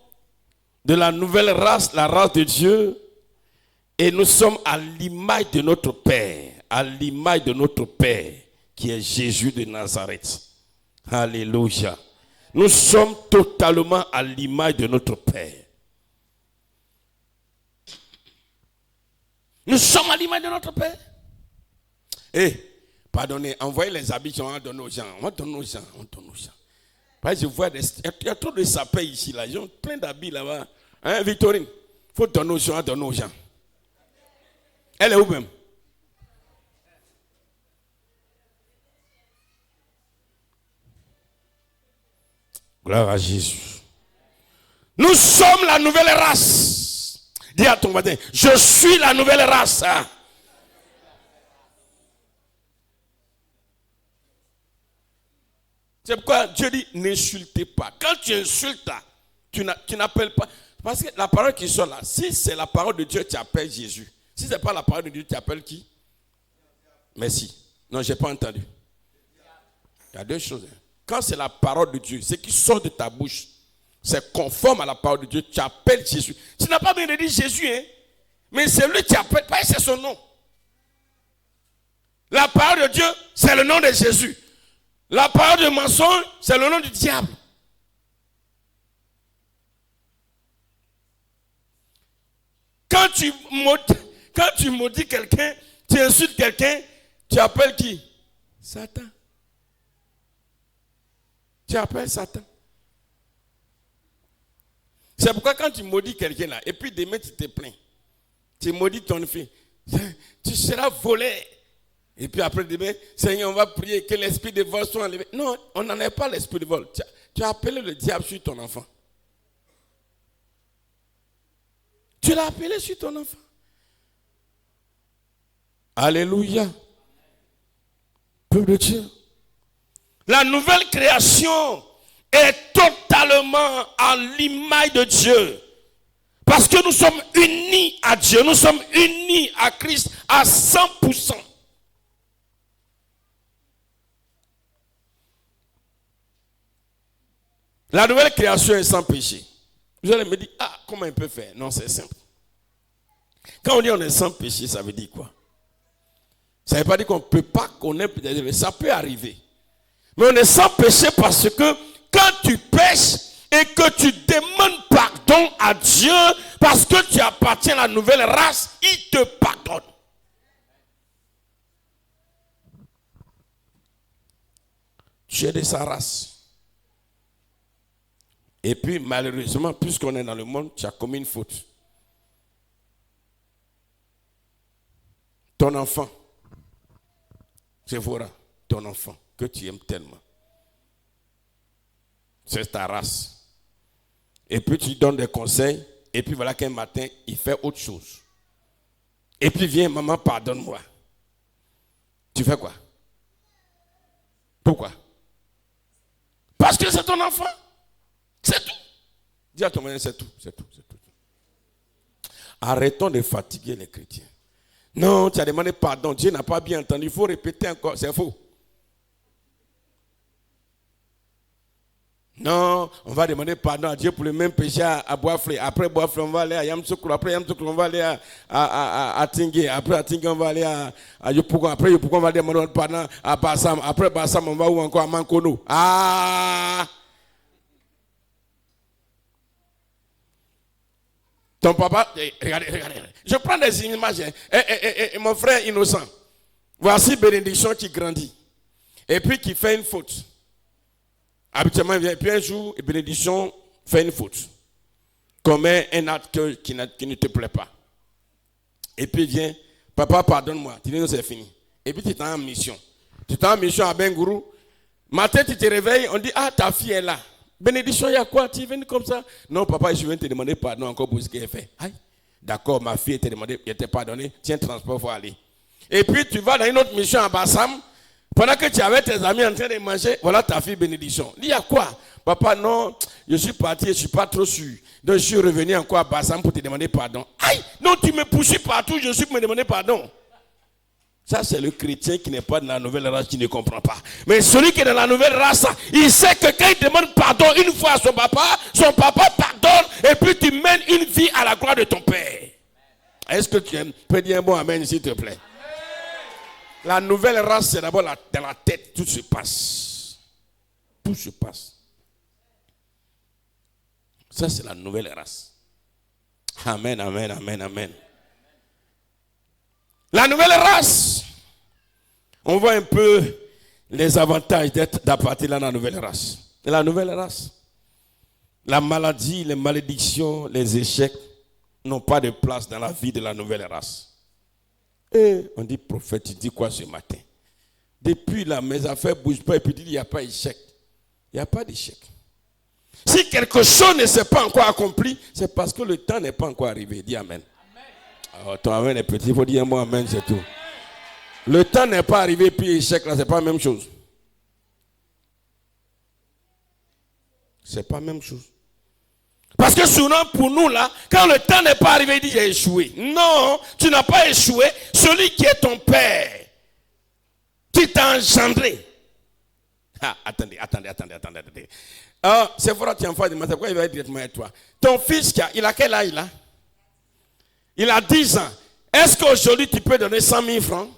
de la nouvelle race, la race de Dieu, et nous sommes à l'image de notre Père, à l'image de notre Père, qui est Jésus de Nazareth. Alléluia. Nous sommes totalement à l'image de notre Père. Nous sommes à l'image de notre Père. Pardonnez, envoyez les habits, on va donner aux gens. On donne aux gens. Parce que je vois il y a trop de sapins ici, là. Ils ont plein d'habits là-bas. Hein, Victorine? Il faut donner aux gens, donner aux gens. Elle est où même? Gloire à Jésus. Nous sommes la nouvelle race. Dis à ton voisin, je suis la nouvelle race. C'est pourquoi Dieu dit, n'insultez pas. Quand tu insultes, tu n'appelles pas. Parce que la parole qui sort là, si c'est la parole de Dieu, tu appelles Jésus. Si ce n'est pas la parole de Dieu, tu appelles qui? Merci. Non, je n'ai pas entendu. Il y a deux choses. Quand c'est la parole de Dieu, ce qui sort de ta bouche, c'est conforme à la parole de Dieu, tu appelles Jésus. Tu n'as pas bien dit Jésus, hein? Mais c'est lui qui appelle, pas c'est son nom. La parole de Dieu, c'est le nom de Jésus. La parole de mensonge, c'est le nom du diable. Quand tu maudis quelqu'un, tu insultes quelqu'un, tu appelles qui? Satan. Tu appelles Satan. C'est pourquoi quand tu maudis quelqu'un là, et puis demain tu te plains, tu maudis ton fils, tu seras volé. Et puis après demain, Seigneur, on va prier que l'esprit de vol soit enlevé. Non, on n'en a pas l'esprit de vol. Tu as appelé le diable sur ton enfant. Tu l'as appelé sur ton enfant. Alléluia. Peuple de Dieu. La nouvelle création est totalement à l'image de Dieu. Parce que nous sommes unis à Dieu. Nous sommes unis à Christ à 100%. La nouvelle création est sans péché. Vous allez me dire, comment on peut faire? Non, c'est simple. Quand on dit on est sans péché, ça veut dire quoi? Ça ne veut pas dire qu'on ne peut pas connaître, ça peut arriver. Mais on est sans péché parce que quand tu pêches et que tu demandes pardon à Dieu parce que tu appartiens à la nouvelle race, il te pardonne. Tu es de sa race. Et puis, malheureusement, puisqu'on est dans le monde, tu as commis une faute. Ton enfant, c'est voilà, ton enfant, que tu aimes tellement. C'est ta race. Et puis, tu lui donnes des conseils, et puis voilà qu'un matin, il fait autre chose. Et puis, viens, maman, pardonne-moi. Tu fais quoi? Pourquoi? Parce que c'est ton enfant. C'est tout. Dis à ton voisin, c'est tout. Arrêtons de fatiguer les chrétiens. Non, tu as demandé pardon. Dieu n'a pas bien entendu. Il faut répéter encore. C'est faux. Non, on va demander pardon à Dieu pour le même péché à Boisflé. Après Boisflé, on va aller à Yamsoukro. Après Yamsoukro, on va aller à Tingué. Après Tingué, on va aller à Yopougon. Après Yopougon, on va demander pardon à Bassam. Après Bassam, on va où encore? À Mankono. Ton papa, regardez. Je prends des images. Mon frère innocent. Voici bénédiction qui grandit. Et puis qui fait une faute. Habituellement, il vient. Et puis un jour, bénédiction fait une faute. Commet un acte qui ne te plaît pas. Et puis il vient. Papa, pardonne-moi. Tu dis non, c'est fini. Et puis tu es en mission. Tu es en mission à Bengourou. Matin, tu te réveilles. On dit, ta fille est là. Bénédiction, il y a quoi? Tu viens comme ça? Non, papa, je viens te demander pardon encore pour ce qu'elle fait. Aïe. D'accord, ma fille t'a demandé, elle t'a pardonné. Tiens, transport, il faut aller. Et puis, tu vas dans une autre mission à Bassam. Pendant que tu avais tes amis en train de manger, voilà ta fille bénédiction. Il y a quoi? Papa, non, je suis parti, je ne suis pas trop sûr. Donc, je suis revenu encore à Bassam pour te demander pardon. Aïe. Non, tu me poursuis partout, je suis pour me demander pardon. Ça, c'est le chrétien qui n'est pas dans la nouvelle race, qui ne comprend pas. Mais celui qui est dans la nouvelle race, il sait que quand il demande pardon une fois à son papa pardonne, et puis tu mènes une vie à la gloire de ton Père. Est-ce que tu aimes? Peux dire un bon amen, s'il te plaît. La nouvelle race, c'est d'abord dans la tête, tout se passe. Tout se passe. Ça, c'est la nouvelle race. Amen, amen, amen, amen. La nouvelle race, on voit un peu les avantages d'appartenir à la nouvelle race. La nouvelle race, la maladie, les malédictions, les échecs n'ont pas de place dans la vie de la nouvelle race. Et on dit, prophète, tu dis quoi ce matin? Depuis là, mes affaires ne bougent pas et puis il n'y a pas d'échec. Il n'y a pas d'échec. Si quelque chose ne s'est pas encore accompli, c'est parce que le temps n'est pas encore arrivé. Dis amen. Alors, ton amen est petit, il faut dire moi amen, c'est tout. Le temps n'est pas arrivé, puis échec, là, c'est pas la même chose. C'est pas la même chose. Parce que souvent, pour nous, là, quand le temps n'est pas arrivé, il dit j'ai échoué. Non, tu n'as pas échoué. Celui qui est ton père, qui t'a engendré, Ah, attendez. Ah, c'est vrai, tu es enfant de matin, pourquoi il va être directement avec toi? Ton fils, il a quel âge là? Il a 10 ans. Est-ce qu'aujourd'hui tu peux donner 100 000 francs?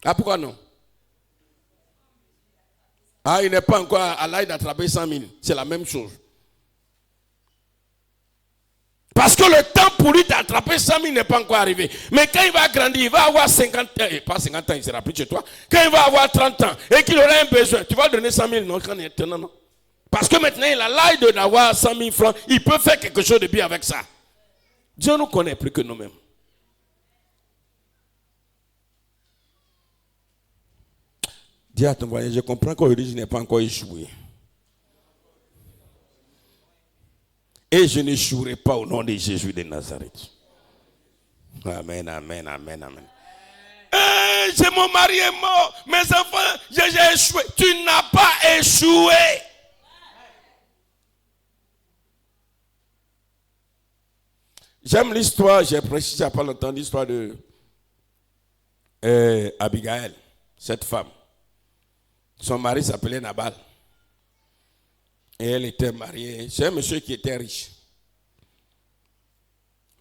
Ah, pourquoi non? Ah, il n'est pas encore à l'âge d'attraper 100 000. C'est la même chose. Parce que le temps pour lui d'attraper 100 000 n'est pas encore arrivé. Mais quand il va grandir, il va avoir 50 ans, et pas 50 ans, il sera plus chez toi. Quand il va avoir 30 ans et qu'il aura un besoin, tu vas donner 100 000, non, non. Parce que maintenant, il a l'âge d'avoir 100 000 francs, il peut faire quelque chose de bien avec ça. Dieu nous connaît plus que nous-mêmes. Dis à ton voisin, je comprends qu'aujourd'hui, je n'ai pas encore échoué. Et je n'échouerai pas au nom de Jésus de Nazareth. Amen. Mon mari est mort, mes enfants, j'ai échoué. Tu n'as pas échoué. J'aime l'histoire, j'ai prêché il n'y a pas longtemps l'histoire de Abigail, cette femme. Son mari s'appelait Nabal. Et elle était mariée. C'est un monsieur qui était riche.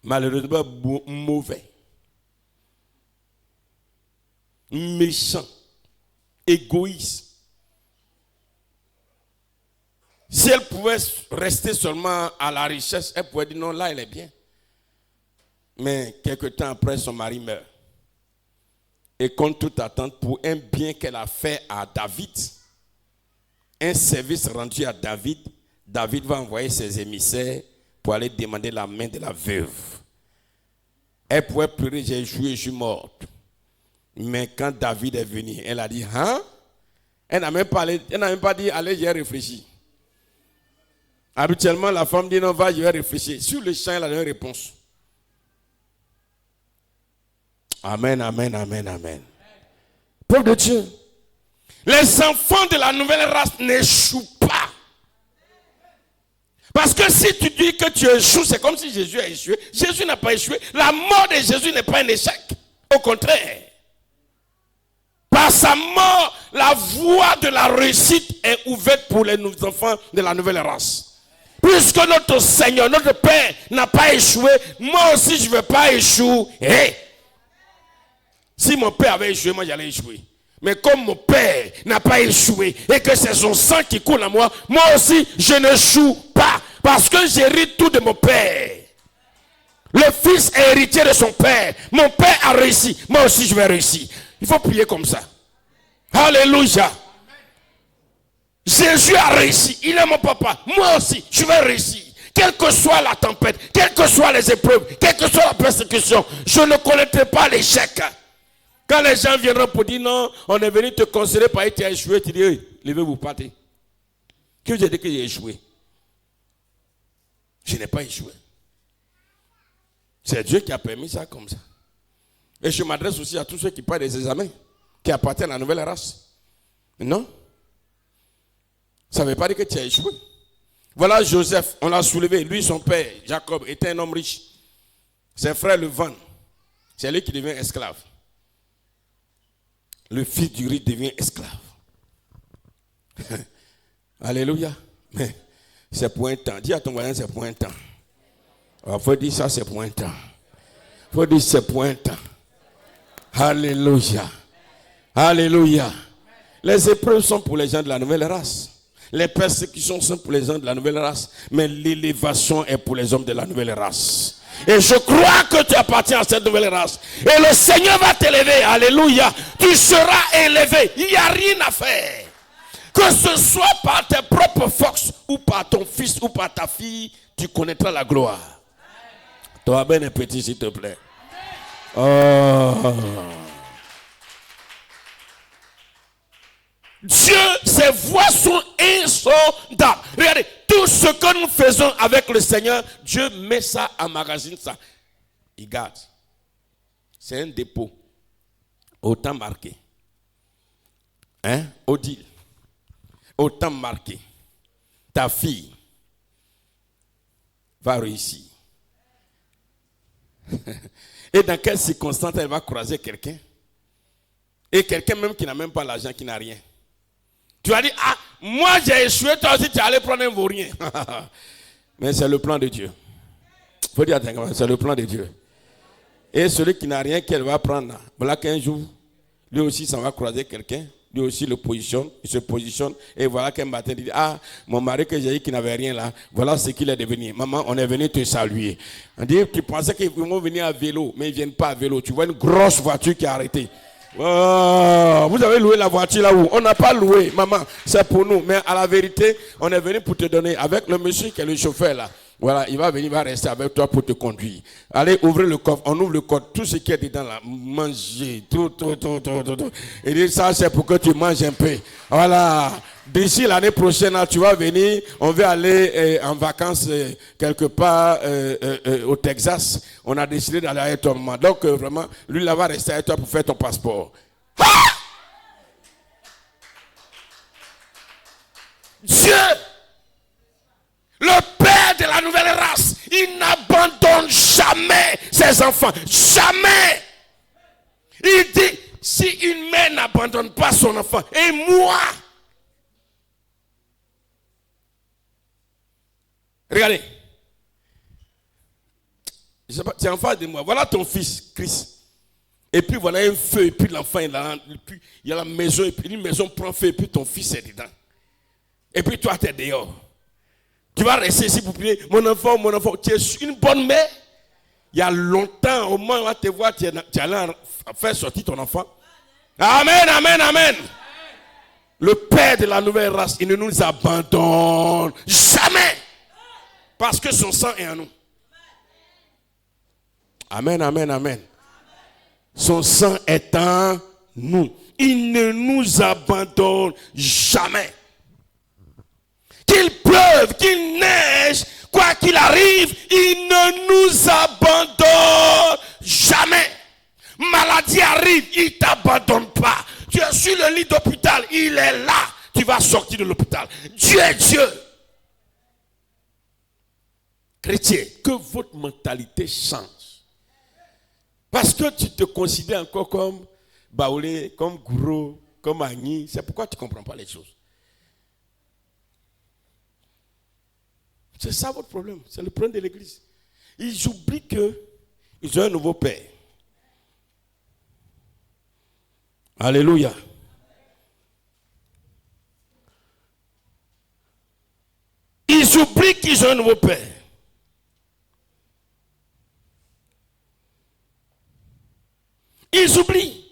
Malheureusement mauvais. Méchant. Égoïste. Si elle pouvait rester seulement à la richesse, elle pouvait dire non, là elle est bien. Mais quelque temps après, son mari meurt. Et contre toute attente, pour un bien qu'elle a fait à David, un service rendu à David, David va envoyer ses émissaires pour aller demander la main de la veuve. Elle pouvait pleurer, j'ai échoué, je suis morte. Mais quand David est venu, elle a dit, hein? Elle n'a même pas dit, allez, j'ai réfléchi. Habituellement, la femme dit, non, va, je vais réfléchir. Sur le champ, elle a une réponse. Amen. Peuple de Dieu. Les enfants de la nouvelle race n'échouent pas. Parce que si tu dis que tu échoues, c'est comme si Jésus a échoué. Jésus n'a pas échoué. La mort de Jésus n'est pas un échec. Au contraire. Par sa mort, la voie de la réussite est ouverte pour les enfants de la nouvelle race. Puisque notre Seigneur, notre Père n'a pas échoué, moi aussi je ne vais pas échouer. Si mon père avait échoué, moi j'allais échouer. Mais comme mon père n'a pas échoué et que c'est son sang qui coule en moi, moi aussi je n'échoue pas. Parce que j'hérite tout de mon père. Le fils est héritier de son père. Mon père a réussi. Moi aussi je vais réussir. Il faut prier comme ça. Alléluia. Jésus a réussi. Il est mon papa. Moi aussi je vais réussir. Quelle que soit la tempête, quelles que soient les épreuves, quelle que soit la persécution, je ne connaîtrai pas l'échec. Quand les gens viendront pour dire non, on est venu te considérer par tu as échoué, tu dis, hey, levez-vous, partez. Que j'ai dit que j'ai échoué? Je n'ai pas échoué. C'est Dieu qui a permis ça comme ça. Et je m'adresse aussi à tous ceux qui parlent des examens, qui appartiennent à la nouvelle race. Non? Ça ne veut pas dire que tu as échoué. Voilà Joseph, on l'a soulevé. Lui, son père, Jacob, était un homme riche. Ses frères le vendent. C'est lui qui devient esclave. Le fils du riche devient esclave. Alléluia. Mais c'est pour un temps. Dis à ton voisin, c'est pour un temps. Il faut dire ça, c'est pour un temps. Il faut dire c'est pour un temps. Alléluia. Alléluia. Les épreuves sont pour les gens de la nouvelle race. Les persécutions sont pour les gens de la nouvelle race. Mais l'élévation est pour les hommes de la nouvelle race. Et je crois que tu appartiens à cette nouvelle race. Et le Seigneur va t'élever. Alléluia. Tu seras élevé. Il n'y a rien à faire. Que ce soit par tes propres forces ou par ton fils ou par ta fille, tu connaîtras la gloire. Toi, ben petit, s'il te plaît. Oh. Dieu, ses voies sont insondables. Regardez, tout ce que nous faisons avec le Seigneur, Dieu met ça, emmagasine ça. Il garde. C'est un dépôt. Autant marqué. Hein? Odile. Autant marqué. Ta fille va réussir. Et dans quelles circonstances elle va croiser quelqu'un? Et quelqu'un même qui n'a même pas l'argent, qui n'a rien. Tu vas dire, ah, moi j'ai échoué, toi aussi tu es allé prendre un vaurien. Mais c'est le plan de Dieu. Il faut dire, c'est le plan de Dieu. Et celui qui n'a rien qu'elle va prendre, voilà qu'un jour, lui aussi, ça va croiser quelqu'un. Lui aussi il se positionne. Et voilà qu'un matin, il dit, ah, mon mari que j'ai dit qu'il n'avait rien là, voilà ce qu'il est devenu. Maman, on est venu te saluer. On dit, tu pensais qu'ils vont venir à vélo, mais ils ne viennent pas à vélo. Tu vois une grosse voiture qui est arrêtée. Oh, vous avez loué la voiture là où? On n'a pas loué, maman, c'est pour nous. Mais à la vérité, on est venu pour te donner, avec le monsieur qui est le chauffeur là. Voilà, il va venir, il va rester avec toi pour te conduire. Allez, ouvrez le coffre, on ouvre le coffre, tout ce qui est dedans là, mangez, tout. Et dit, ça c'est pour que tu manges un peu. Voilà, d'ici l'année prochaine, là, tu vas venir, on va aller en vacances quelque part au Texas. On a décidé d'aller avec toi maman. Donc vraiment, lui là va rester avec toi pour faire ton passeport. Ah! Dieu, le Père de la nouvelle race, il n'abandonne jamais ses enfants. Jamais. Il dit, si une mère n'abandonne pas son enfant, et moi, regardez, c'est en face de moi, voilà ton fils, Christ. Et puis voilà un feu, et puis l'enfant est là, et puis il y a la maison, et puis une maison prend feu, et puis ton fils est dedans. Et puis toi, tu es dehors. Tu vas rester ici pour prier, mon enfant, tu es une bonne mère. Il y a longtemps, au moins, on va te voir, tu es allé faire sortir ton enfant. Amen, amen, amen. Le Père de la nouvelle race, il ne nous abandonne jamais. Parce que son sang est en nous. Amen, amen, amen. Son sang est en nous. Il ne nous abandonne jamais. Qu'il pleuve, qu'il neige, quoi qu'il arrive, il ne nous abandonne jamais. Maladie arrive, il ne t'abandonne pas. Tu es sur le lit d'hôpital, il est là. Tu vas sortir de l'hôpital. Dieu est Dieu. Chrétien, que votre mentalité change. Parce que tu te considères encore comme Baoulé, comme Gourou, comme Agni. C'est pourquoi tu ne comprends pas les choses. C'est ça votre problème. C'est le problème de l'église. Ils oublient qu'ils ont un nouveau père. Alléluia. Ils oublient qu'ils ont un nouveau père. Ils oublient.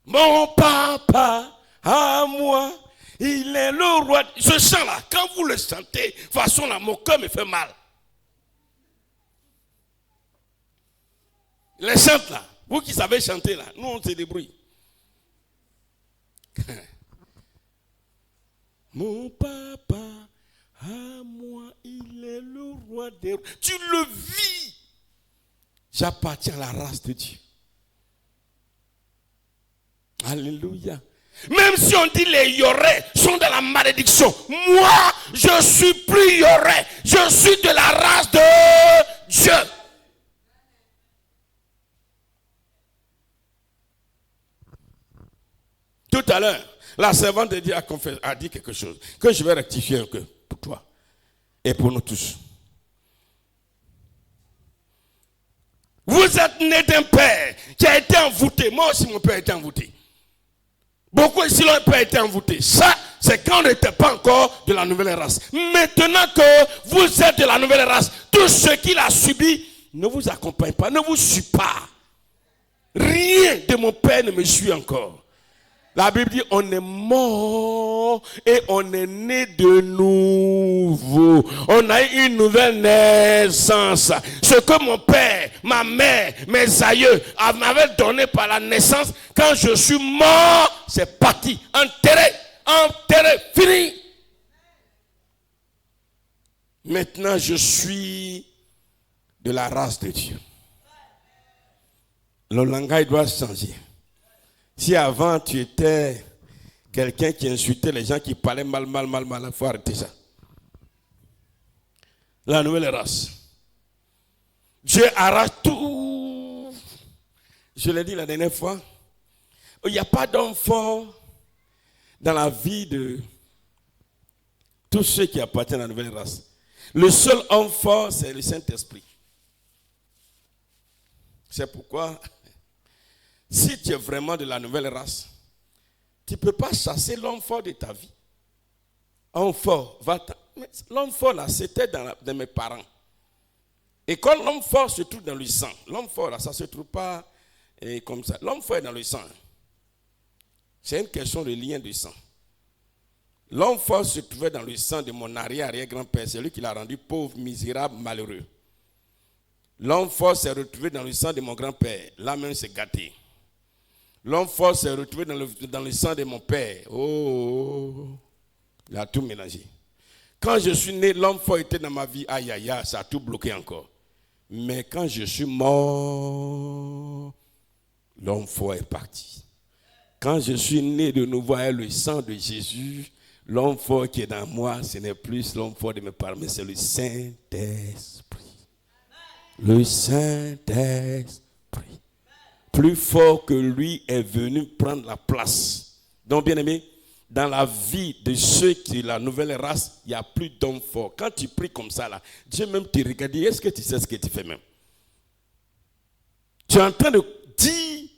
Mon papa à moi, il est le roi. Ce chant-là, quand vous le chantez, de toute façon, là, mon cœur me fait mal. Les chantes là, vous qui savez chanter là, nous on se débrouille. Mon papa à moi, il est le roi des rois. Tu le vis. J'appartiens à la race de Dieu. Alléluia. Même si on dit les Yoré sont de la malédiction, moi je suis plus Yoré. Je suis de la race de Dieu. Tout à l'heure, la servante de Dieu a dit quelque chose que je vais rectifier un peu pour toi et pour nous tous. Vous êtes né d'un père qui a été envoûté. Moi aussi, mon père a été envoûté. Beaucoup ici, leur père a été envoûté. Ça, c'est quand on n'était pas encore de la nouvelle race. Maintenant que vous êtes de la nouvelle race, tout ce qu'il a subi ne vous accompagne pas, ne vous suit pas. Rien de mon père ne me suit encore. La Bible dit, on est mort et on est né de nouveau. On a eu une nouvelle naissance. Ce que mon père, ma mère, mes aïeux m'avaient donné par la naissance, quand je suis mort, c'est parti. Enterré, fini. Maintenant, je suis de la race de Dieu. Le langage doit changer. Si avant tu étais quelqu'un qui insultait les gens qui parlaient mal, il faut arrêter ça. La nouvelle race. Dieu arrache tout. Je l'ai dit la dernière fois. Il n'y a pas d'homme fort dans la vie de tous ceux qui appartiennent à la nouvelle race, le seul homme fort, c'est le Saint-Esprit. C'est pourquoi, si tu es vraiment de la nouvelle race, tu ne peux pas chasser l'homme fort de ta vie. Homme fort, l'homme fort là, c'était dans mes parents. Et quand l'homme fort se trouve dans le sang, l'homme fort là, ça ne se trouve pas comme ça. L'homme fort est dans le sang. C'est une question de lien de sang. L'homme fort se trouvait dans le sang de mon arrière-grand-père. C'est lui qui l'a rendu pauvre, misérable, malheureux. L'homme fort s'est retrouvé dans le sang de mon grand-père. Là même, c'est gâté. L'homme fort s'est retrouvé dans le sang de mon père. Oh, il a tout mélangé. Quand je suis né, l'homme fort était dans ma vie. Aïe, aïe, aïe, ça a tout bloqué encore. Mais quand je suis mort, l'homme fort est parti. Quand je suis né de nouveau avec le sang de Jésus, l'homme fort qui est dans moi, ce n'est plus l'homme fort de mes parents, mais c'est le Saint-Esprit. Le Saint-Esprit. Plus fort que lui est venu prendre la place. Donc, bien aimé, dans la vie de ceux qui sont la nouvelle race, il n'y a plus d'hommes forts. Quand tu pries comme ça, là, Dieu même te regarde, est-ce que tu sais ce que tu fais même? Tu es en train de dire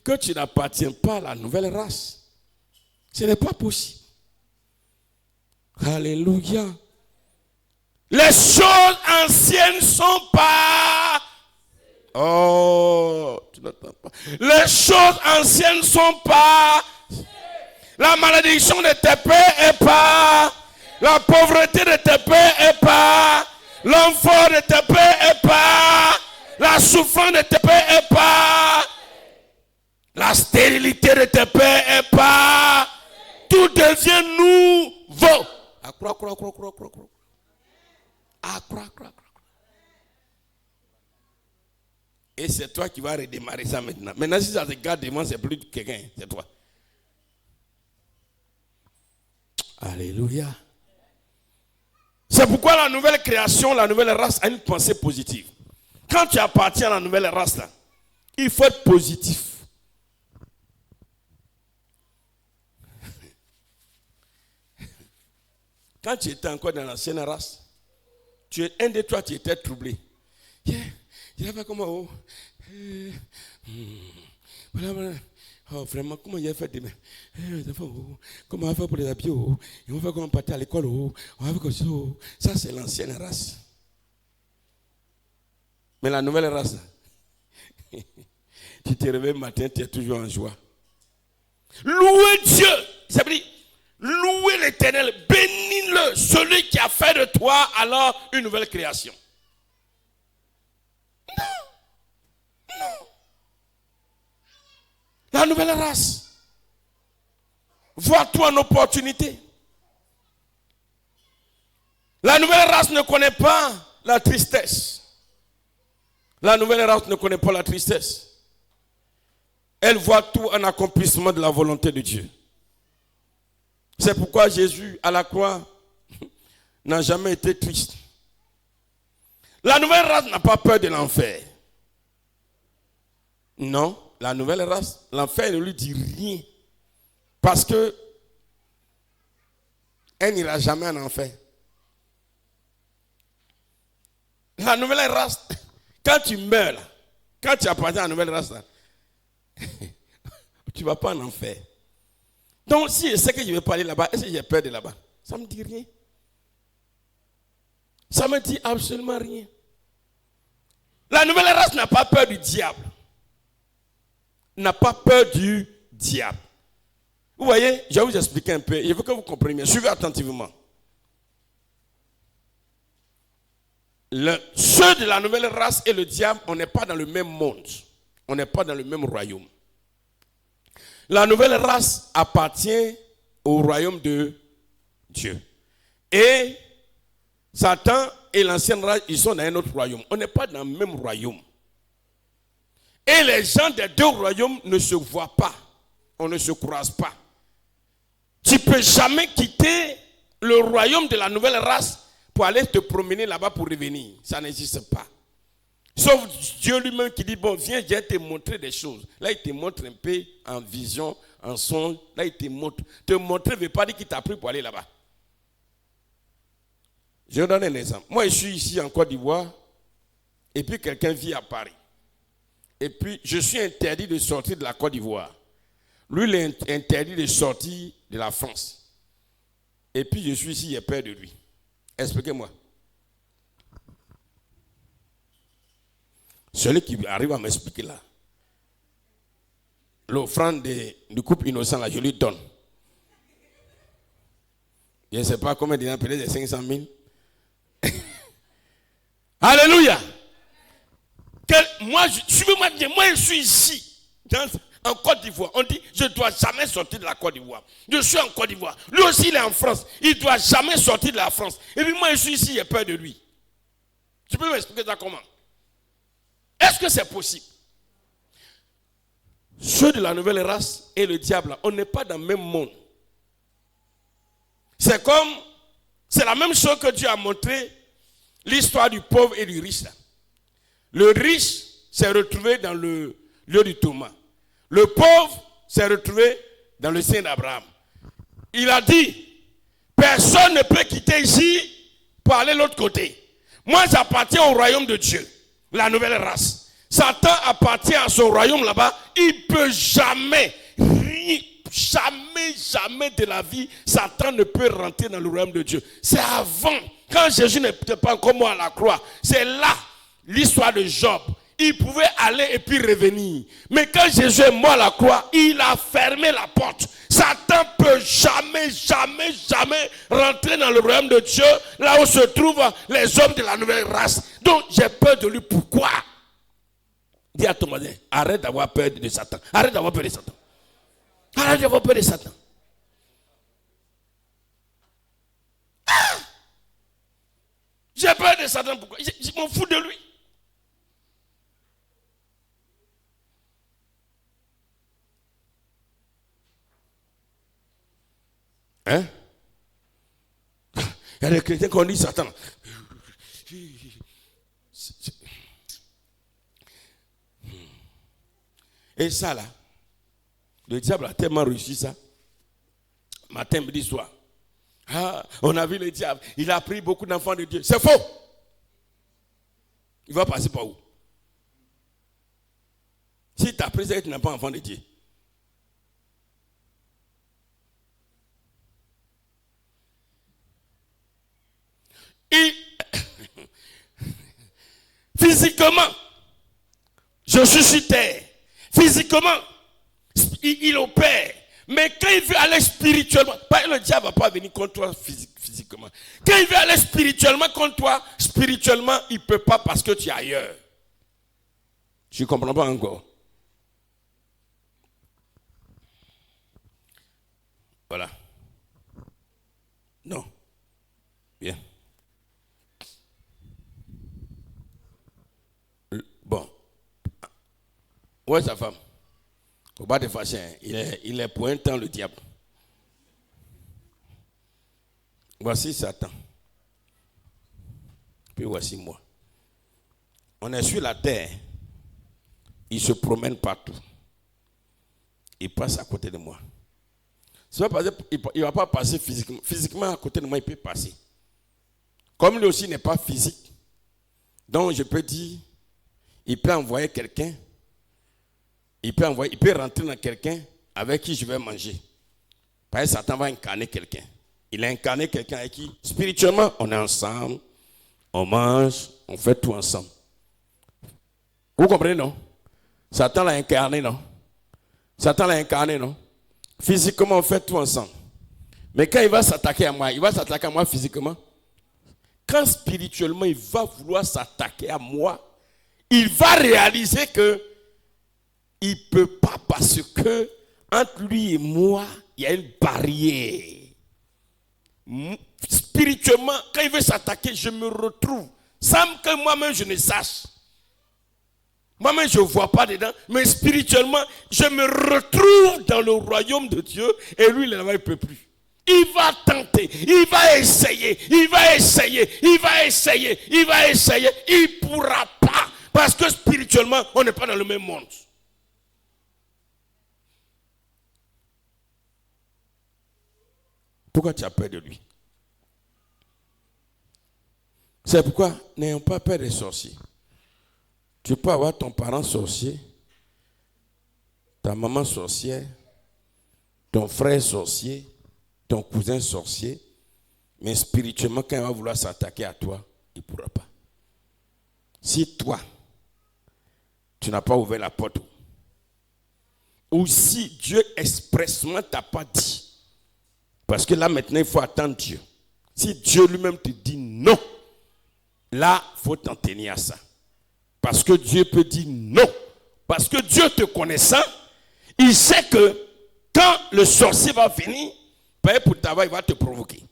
que tu n'appartiens pas à la nouvelle race. Ce n'est pas possible. Alléluia. Les choses anciennes sont pas. Oh, tu n'entends pas. Les choses anciennes sont pas. La malédiction de tes pères est pas. La pauvreté de tes pères est pas. L'enfant de tes pères est pas. La souffrance de tes pères est pas. La stérilité de tes pères est pas. Tout devient nouveau. Et c'est toi qui vas redémarrer ça maintenant. Maintenant, si ça te garde devant, c'est plus quelqu'un, c'est toi. Alléluia. C'est pourquoi la nouvelle création, la nouvelle race a une pensée positive. Quand tu appartiens à la nouvelle race, là, il faut être positif. Quand tu étais encore dans l'ancienne race, un de toi, tu étais troublé. Il a fait comment? Oh, vraiment, comment il a fait demain? Comment on va faire pour les habits? On va faire comment partir à l'école? On va faire comme ça. Ça, c'est l'ancienne race. Mais la nouvelle race, tu te réveilles le matin, tu es toujours en joie. Louez Dieu! Ça veut dire, louez l'Éternel, bénis-le, celui qui a fait de toi alors une nouvelle création. Non. La nouvelle race. Vois-toi en opportunité. La nouvelle race ne connaît pas la tristesse. La nouvelle race ne connaît pas la tristesse. Elle voit tout en accomplissement de la volonté de Dieu. C'est pourquoi Jésus, à la croix, n'a jamais été triste. La nouvelle race n'a pas peur de l'enfer. Non, la nouvelle race, l'enfer ne lui dit rien. Parce que elle n'ira jamais en enfer. La nouvelle race, quand tu meurs, là, quand tu appartiens à la nouvelle race, là, tu ne vas pas en enfer. Donc, si je sais que je vais pas aller là-bas, est-ce que j'ai peur de là-bas? Ça ne me dit rien. Ça ne me dit absolument rien. La nouvelle race n'a pas peur du diable. N'a pas peur du diable. Vous voyez, je vais vous expliquer un peu. Je veux que vous compreniez. Suivez attentivement. Ceux de la nouvelle race et le diable, on n'est pas dans le même monde. On n'est pas dans le même royaume. La nouvelle race appartient au royaume de Dieu. Et Satan et l'ancienne race, ils sont dans un autre royaume. On n'est pas dans le même royaume. Et les gens des deux royaumes ne se voient pas. On ne se croise pas. Tu ne peux jamais quitter le royaume de la nouvelle race pour aller te promener là-bas pour revenir. Ça n'existe pas. Sauf Dieu lui-même qui dit, bon, viens, je vais te montrer des choses. Là, il te montre un peu en vision en son. Là, il te montre. Te montrer ne veut pas dire qu'il t'a pris pour aller là-bas. Je vous donne un exemple. Moi, je suis ici en Côte d'Ivoire. Et puis, quelqu'un vit à Paris. Et puis, je suis interdit de sortir de la Côte d'Ivoire. Lui, il est interdit de sortir de la France. Et puis, je suis ici, j'ai peur de lui. Expliquez-moi. Celui qui arrive à m'expliquer là, l'offrande du couple innocent là, je lui donne. Je ne sais pas combien d'argent, peut-être 500 000. Alléluia. Moi, je suis ici, en Côte d'Ivoire. On dit, je ne dois jamais sortir de la Côte d'Ivoire. Je suis en Côte d'Ivoire. Lui aussi, il est en France. Il ne doit jamais sortir de la France. Et puis moi, je suis ici, j'ai peur de lui. Tu peux m'expliquer ça comment? Est-ce que c'est possible? Ceux de la nouvelle race et le diable, on n'est pas dans le même monde. C'est la même chose que Dieu a montré l'histoire du pauvre et du riche. Là. Le riche s'est retrouvé dans le lieu du tourment. Le pauvre s'est retrouvé dans le sein d'Abraham. Il a dit, personne ne peut quitter ici pour aller de l'autre côté. Moi, j'appartiens au royaume de Dieu, la nouvelle race. Satan appartient à son royaume là-bas. Il ne peut jamais de la vie, Satan ne peut rentrer dans le royaume de Dieu. C'est avant, quand Jésus n'était pas encore mort à la croix. C'est là, l'histoire de Job. Il pouvait aller et puis revenir. Mais quand Jésus est mort à la croix, il a fermé la porte. Satan ne peut jamais rentrer dans le royaume de Dieu, là où se trouvent les hommes de la nouvelle race. Donc j'ai peur de lui. Pourquoi? Dis à ton voisin, arrête d'avoir peur de Satan. Arrête d'avoir peur de Satan. Arrête d'avoir peur de Satan. J'ai peur de Satan. Pourquoi? Je m'en fous de lui. Hein? Il y a des chrétiens qui ont dit Satan. Et ça là, le diable a tellement réussi ça. Matin, midi, soir. Ah, on a vu le diable. Il a pris beaucoup d'enfants de Dieu. C'est faux. Il va passer par où? Si tu as pris ça, tu n'es pas enfant de Dieu. Et physiquement, je suis sur terre. Physiquement, il opère. Mais quand il veut aller spirituellement, le diable ne va pas venir contre toi physiquement. Quand il veut aller spirituellement contre toi, spirituellement, il ne peut pas parce que tu es ailleurs. Je ne comprends pas encore. Voilà. Non. Bien. Bon. Où est sa femme? Faut pas te fâcher. Il est pour un temps le diable. Voici Satan. Puis voici moi. On est sur la terre. Il se promène partout. Il passe à côté de moi. Il ne va pas passer physiquement. Physiquement, à côté de moi, il peut passer. Comme lui aussi n'est pas physique. Donc, je peux dire, il peut envoyer quelqu'un. Il peut rentrer dans quelqu'un avec qui je vais manger. Parce que Satan va incarner quelqu'un. Il a incarné quelqu'un avec qui, spirituellement, on est ensemble, on mange, on fait tout ensemble. Vous comprenez, non? Satan l'a incarné, non? Satan l'a incarné, non? Physiquement, on fait tout ensemble. Mais quand il va s'attaquer à moi, physiquement. Quand spirituellement, il va vouloir s'attaquer à moi, il va réaliser que il ne peut pas parce que entre lui et moi, il y a une barrière. Spirituellement, quand il veut s'attaquer, je me retrouve sans que moi-même je ne sache. Moi-même, je ne vois pas dedans, mais spirituellement, je me retrouve dans le royaume de Dieu et lui, là-bas, il ne peut plus. Il va tenter, il va essayer, il ne pourra pas parce que spirituellement, on n'est pas dans le même monde. Pourquoi tu as peur de lui? C'est pourquoi n'ayons pas peur des sorciers. Tu peux avoir ton parent sorcier, ta maman sorcière, ton frère sorcier, ton cousin sorcier, mais spirituellement, quand il va vouloir s'attaquer à toi, il ne pourra pas. Si toi, tu n'as pas ouvert la porte, ou si Dieu expressement ne t'a pas dit, parce que là maintenant il faut attendre Dieu. Si Dieu lui-même te dit non, là il faut t'en tenir à ça. Parce que Dieu peut dire non. Parce que Dieu te connaissant, il sait que quand le sorcier va venir, pour t'avoir, il va te provoquer.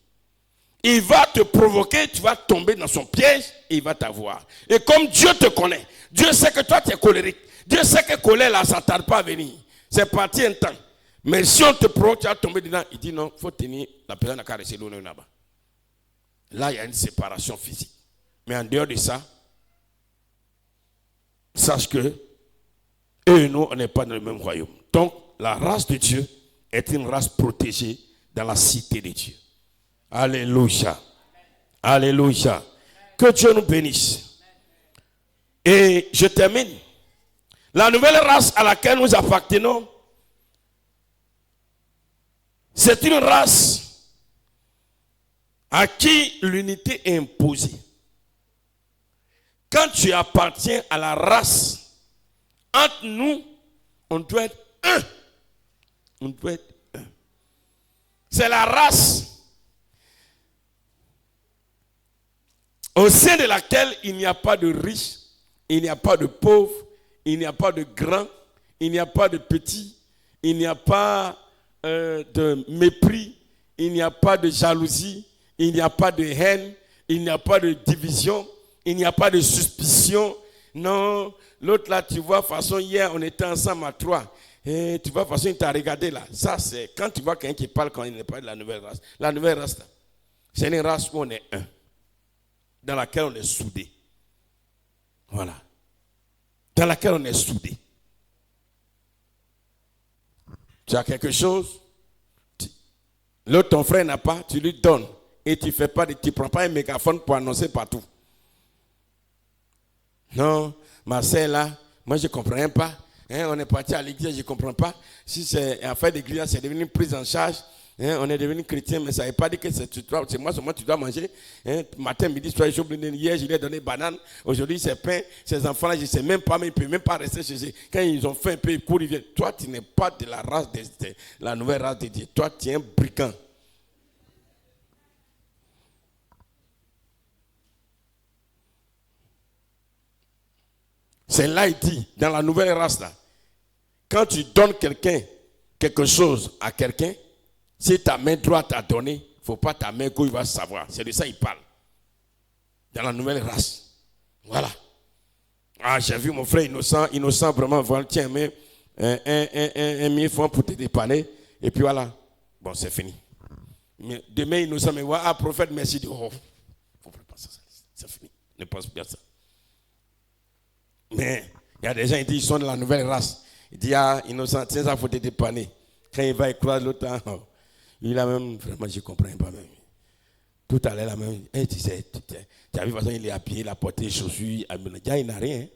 Il va te provoquer, tu vas tomber dans son piège et il va t'avoir. Et comme Dieu te connaît, Dieu sait que toi tu es colérique. Dieu sait que colère là, ça ne tarde pas à venir. C'est parti un temps. Mais si on te provoque, tu vas tomber dedans. Il dit non, il faut tenir la personne à caresser l'eau là-bas. Là, il y a une séparation physique. Mais en dehors de ça, sache que eux et nous, on n'est pas dans le même royaume. Donc, la race de Dieu est une race protégée dans la cité de Dieu. Alléluia. Alléluia. Que Dieu nous bénisse. Et je termine. La nouvelle race à laquelle nous appartenons, c'est une race à qui l'unité est imposée. Quand tu appartiens à la race, entre nous, on doit être un. On doit être un. C'est la race au sein de laquelle il n'y a pas de riches, il n'y a pas de pauvres, il n'y a pas de grands, il n'y a pas de petits, il n'y a pas de mépris, il n'y a pas de jalousie, il n'y a pas de haine, il n'y a pas de division, il n'y a pas de suspicion. Non, l'autre là, tu vois, façon hier, on était ensemble à 3. Et tu vois, façon, il t'a regardé là. Ça, c'est quand tu vois quelqu'un qui parle quand il n'est pas de la nouvelle race. La nouvelle race, là, c'est une race où on est un, dans laquelle on est soudé. Voilà. Dans laquelle on est soudé. Tu as quelque chose, l'autre, ton frère n'a pas, tu lui donnes. Et tu ne prends pas un mégaphone pour annoncer partout. Non, ma soeur là, moi je ne comprends pas. Hein, on est parti à l'église, je ne comprends pas. Si c'est en fait l'église, c'est devenu une prise en charge. Hein, on est devenu chrétien, mais ça ne veut pas dire que c'est moi seulement tu dois manger. Hein, matin, midi, soir, hier, je lui ai donné banane. Aujourd'hui, c'est pain. Ces enfants-là, je ne sais même pas, mais ils ne peuvent même pas rester chez eux. Quand ils ont fait un peu, ils courent, ils viennent. Toi, tu n'es pas de la race de la nouvelle race de Dieu. Toi, tu es un brigand. C'est là, il dit, dans la nouvelle race, là, quand tu donnes quelque chose à quelqu'un, si ta main droite t'a donné, il ne faut pas ta main gauche va savoir. C'est de ça qu'il parle. Dans la nouvelle race. Voilà. Ah, j'ai vu mon frère innocent vraiment, voilà, tiens, mais un 1000 francs pour te dépanner, et puis voilà. Bon, c'est fini. Mais demain, innocent, mais voilà, prophète, merci. Oh, faut pas penser ça. C'est fini. Ne pense plus à ça. Mais il y a des gens qui disent qu'ils sont de la nouvelle race. Il dit, ah, innocent, tiens, ça faut te dépanner. Quand il va écouter l'autre, il a même, vraiment, je ne comprends pas même. Tout à l'heure, la même, hey, tu sais, tu as vu, de toute façon, il est habillé, il a porté les chaussures, il n'a rien. Hein. De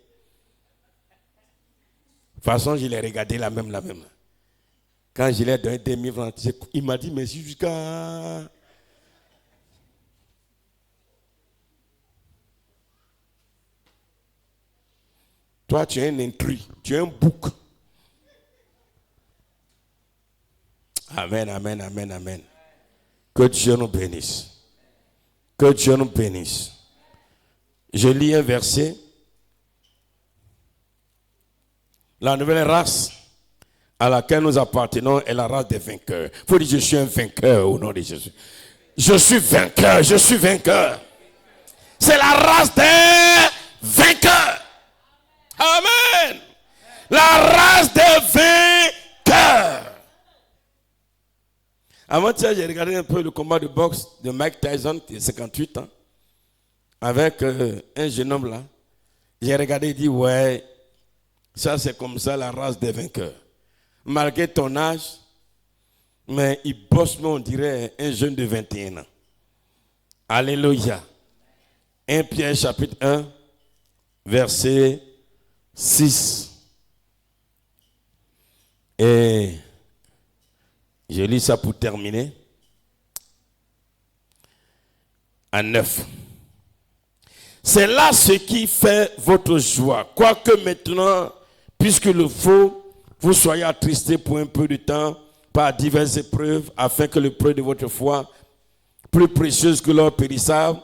toute façon, je l'ai regardé la même. Quand je l'ai donné 2000 francs, il m'a dit, merci jusqu'à... Toi, tu es un intrus, tu es un bouc. Amen, amen, amen, amen. Que Dieu nous bénisse. Que Dieu nous bénisse. Je lis un verset. La nouvelle race à laquelle nous appartenons est la race des vainqueurs. Il faut dire, je suis un vainqueur au nom de Jésus. Je suis vainqueur, je suis vainqueur. C'est la race des vainqueurs. Amen. La race des vainqueurs. Avant-hier, j'ai regardé un peu le combat de boxe de Mike Tyson, qui a 58 ans, avec un jeune homme là. J'ai regardé et dit, ouais, ça c'est comme ça la race des vainqueurs. Malgré ton âge, mais il bosse, mais on dirait un jeune de 21 ans. Alléluia. 1 Pierre chapitre 1, verset 6. Et je lis ça pour terminer. À 9. C'est là ce qui fait votre joie. Quoique maintenant, puisque le faut, vous soyez attristés pour un peu de temps par diverses épreuves, afin que l'épreuve de votre foi, plus précieuse que l'or périssable,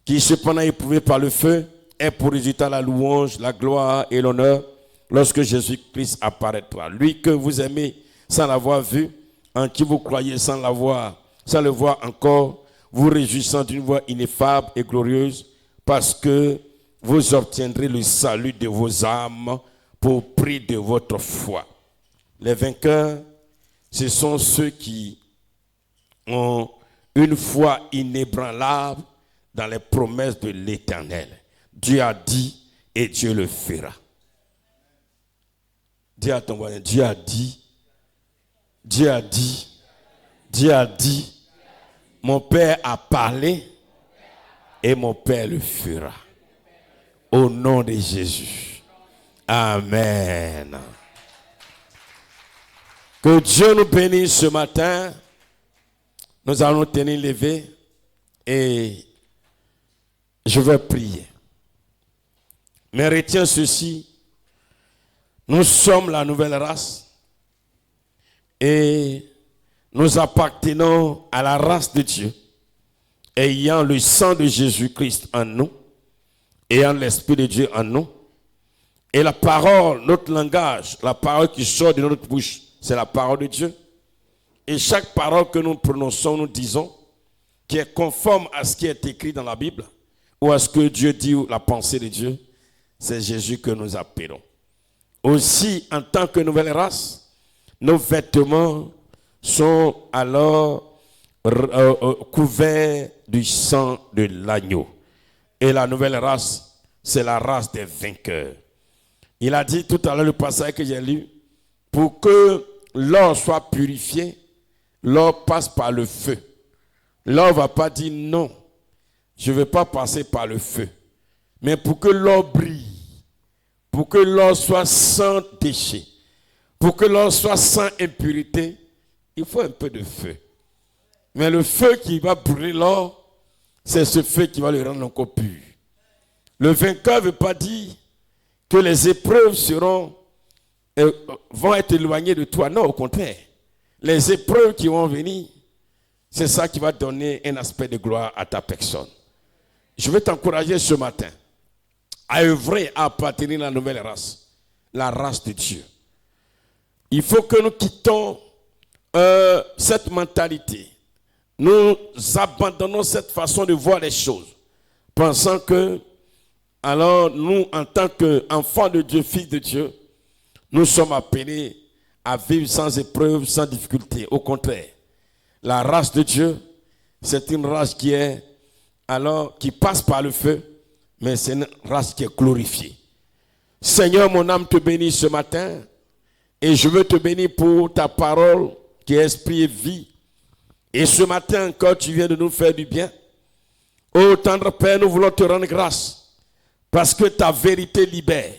qui cependant est éprouvé par le feu, ait pour résultat la louange, la gloire et l'honneur, lorsque Jésus-Christ apparaîtra. Lui que vous aimez sans l'avoir vu, en qui vous croyez sans le voir encore, vous réjouissant d'une voix ineffable et glorieuse, parce que vous obtiendrez le salut de vos âmes pour prix de votre foi. Les vainqueurs, ce sont ceux qui ont une foi inébranlable dans les promesses de l'Éternel. Dieu a dit et Dieu le fera. Dis à ton voisin, Dieu a dit, Dieu a dit, Dieu a dit, mon Père a parlé et mon Père le fera. Au nom de Jésus. Amen. Que Dieu nous bénisse ce matin. Nous allons tenir levé et je vais prier. Mais retiens ceci. Nous sommes la nouvelle race et nous appartenons à la race de Dieu, ayant le sang de Jésus-Christ en nous, ayant l'Esprit de Dieu en nous. Et la parole, notre langage, la parole qui sort de notre bouche, c'est la parole de Dieu. Et chaque parole que nous prononçons, nous disons, qui est conforme à ce qui est écrit dans la Bible, ou à ce que Dieu dit, ou la pensée de Dieu, c'est Jésus que nous appelons. Aussi, en tant que nouvelle race, nos vêtements sont alors couverts du sang de l'agneau. Et la nouvelle race, c'est la race des vainqueurs. Il a dit tout à l'heure le passage que j'ai lu, pour que l'or soit purifié, l'or passe par le feu. L'or ne va pas dire non, je ne vais pas passer par le feu. Mais pour que l'or brille, pour que l'or soit sans déchet, pour que l'or soit sans impurité, il faut un peu de feu. Mais le feu qui va brûler l'or, c'est ce feu qui va le rendre encore pur. Le vainqueur ne veut pas dire que les épreuves vont être éloignées de toi. Non, au contraire. Les épreuves qui vont venir, c'est ça qui va donner un aspect de gloire à ta personne. Je veux t'encourager ce matin à œuvrer à appartenir à la nouvelle race, la race de Dieu. Il faut que nous quittions cette mentalité. Nous abandonnons cette façon de voir les choses, pensant que, alors nous, en tant qu'enfants de Dieu, fils de Dieu, nous sommes appelés à vivre sans épreuve, sans difficulté. Au contraire, la race de Dieu, c'est une race qui passe par le feu, mais c'est une race qui est glorifiée. Seigneur, mon âme te bénit ce matin, et je veux te bénir pour ta parole qui est esprit et vie. Et ce matin encore, tu viens de nous faire du bien. Ô tendre Père, nous voulons te rendre grâce, parce que ta vérité libère.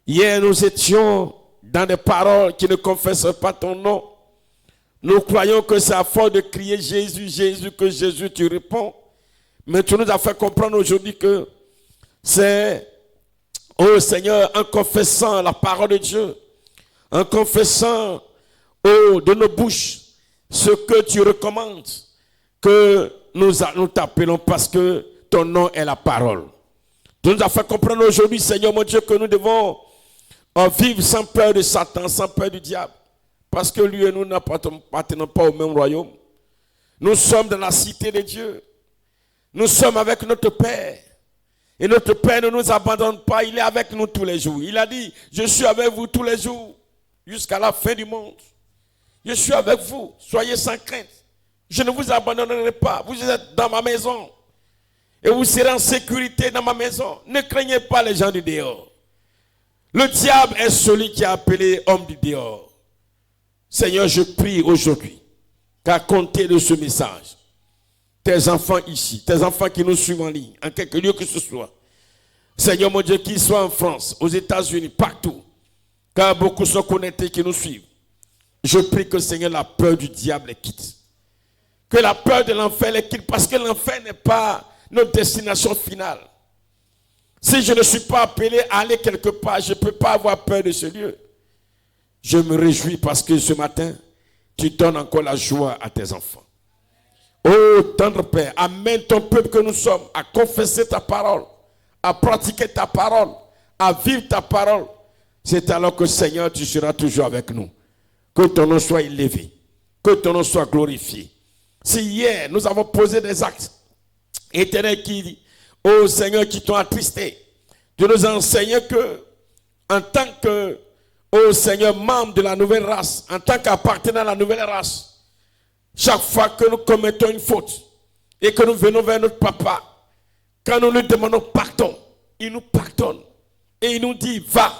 Hier, nous étions dans des paroles qui ne confessent pas ton nom. Nous croyons que c'est à force de crier Jésus, Jésus, que Jésus, tu réponds. Mais tu nous as fait comprendre aujourd'hui que c'est, oh Seigneur, en confessant la parole de Dieu, en confessant de nos bouches ce que tu recommandes, que nous t'appelons parce que ton nom est la parole. Tu nous as fait comprendre aujourd'hui, Seigneur mon Dieu, que nous devons vivre sans peur de Satan, sans peur du diable. Parce que lui et nous n'appartenons pas au même royaume. Nous sommes dans la cité de Dieu. Nous sommes avec notre Père. Et notre Père ne nous abandonne pas. Il est avec nous tous les jours. Il a dit, je suis avec vous tous les jours, jusqu'à la fin du monde. Je suis avec vous. Soyez sans crainte. Je ne vous abandonnerai pas. Vous êtes dans ma maison. Et vous serez en sécurité dans ma maison. Ne craignez pas les gens du dehors. Le diable est celui qui est appelé homme du dehors. Seigneur, je prie aujourd'hui qu'à compter de ce message, tes enfants ici, tes enfants qui nous suivent en ligne, en quelque lieu que ce soit, Seigneur mon Dieu, qu'ils soient en France, aux États-Unis, partout, car beaucoup sont connectés qui nous suivent. Je prie que, Seigneur, la peur du diable les quitte. Que la peur de l'enfer les quitte, parce que l'enfer n'est pas notre destination finale. Si je ne suis pas appelé à aller quelque part, je ne peux pas avoir peur de ce lieu. Je me réjouis parce que ce matin, tu donnes encore la joie à tes enfants. Oh, tendre Père, amène ton peuple que nous sommes à confesser ta parole, à pratiquer ta parole, à vivre ta parole. C'est alors que, Seigneur, tu seras toujours avec nous. Que ton nom soit élevé, que ton nom soit glorifié. Si hier, nous avons posé des actes éternels qui, oh Seigneur, qui t'ont attristé, tu nous as enseigné que, en tant que, oh Seigneur, membre de la nouvelle race, en tant qu'appartenant à la nouvelle race, chaque fois que nous commettons une faute et que nous venons vers notre papa, quand nous lui demandons pardon, il nous pardonne et il nous dit va,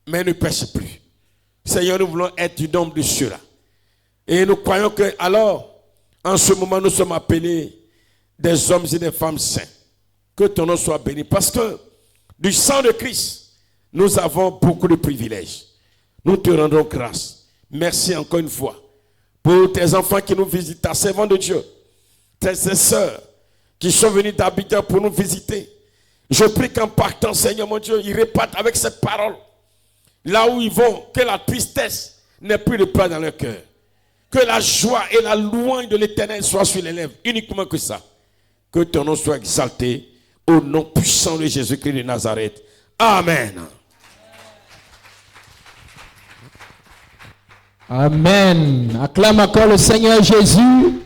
mais ne pêche plus. Seigneur, nous voulons être du nombre de ceux-là. Et nous croyons que alors, en ce moment, nous sommes appelés des hommes et des femmes saints. Que ton nom soit béni. Parce que du sang de Christ, nous avons beaucoup de privilèges. Nous te rendons grâce. Merci encore une fois pour tes enfants qui nous visitent, ta servante de Dieu, tes sœurs qui sont venus d'Abidjan pour nous visiter. Je prie qu'en partant, Seigneur mon Dieu, ils repartent avec cette parole. Là où ils vont, que la tristesse n'ait plus de place dans leur cœur. Que la joie et la louange de l'Éternel soient sur les lèvres. Uniquement que ça. Que ton nom soit exalté au nom puissant de Jésus-Christ de Nazareth. Amen. Amen. Acclame encore le Seigneur Jésus.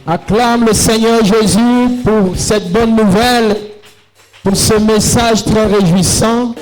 Acclame le Seigneur Jésus pour cette bonne nouvelle, pour ce message très réjouissant.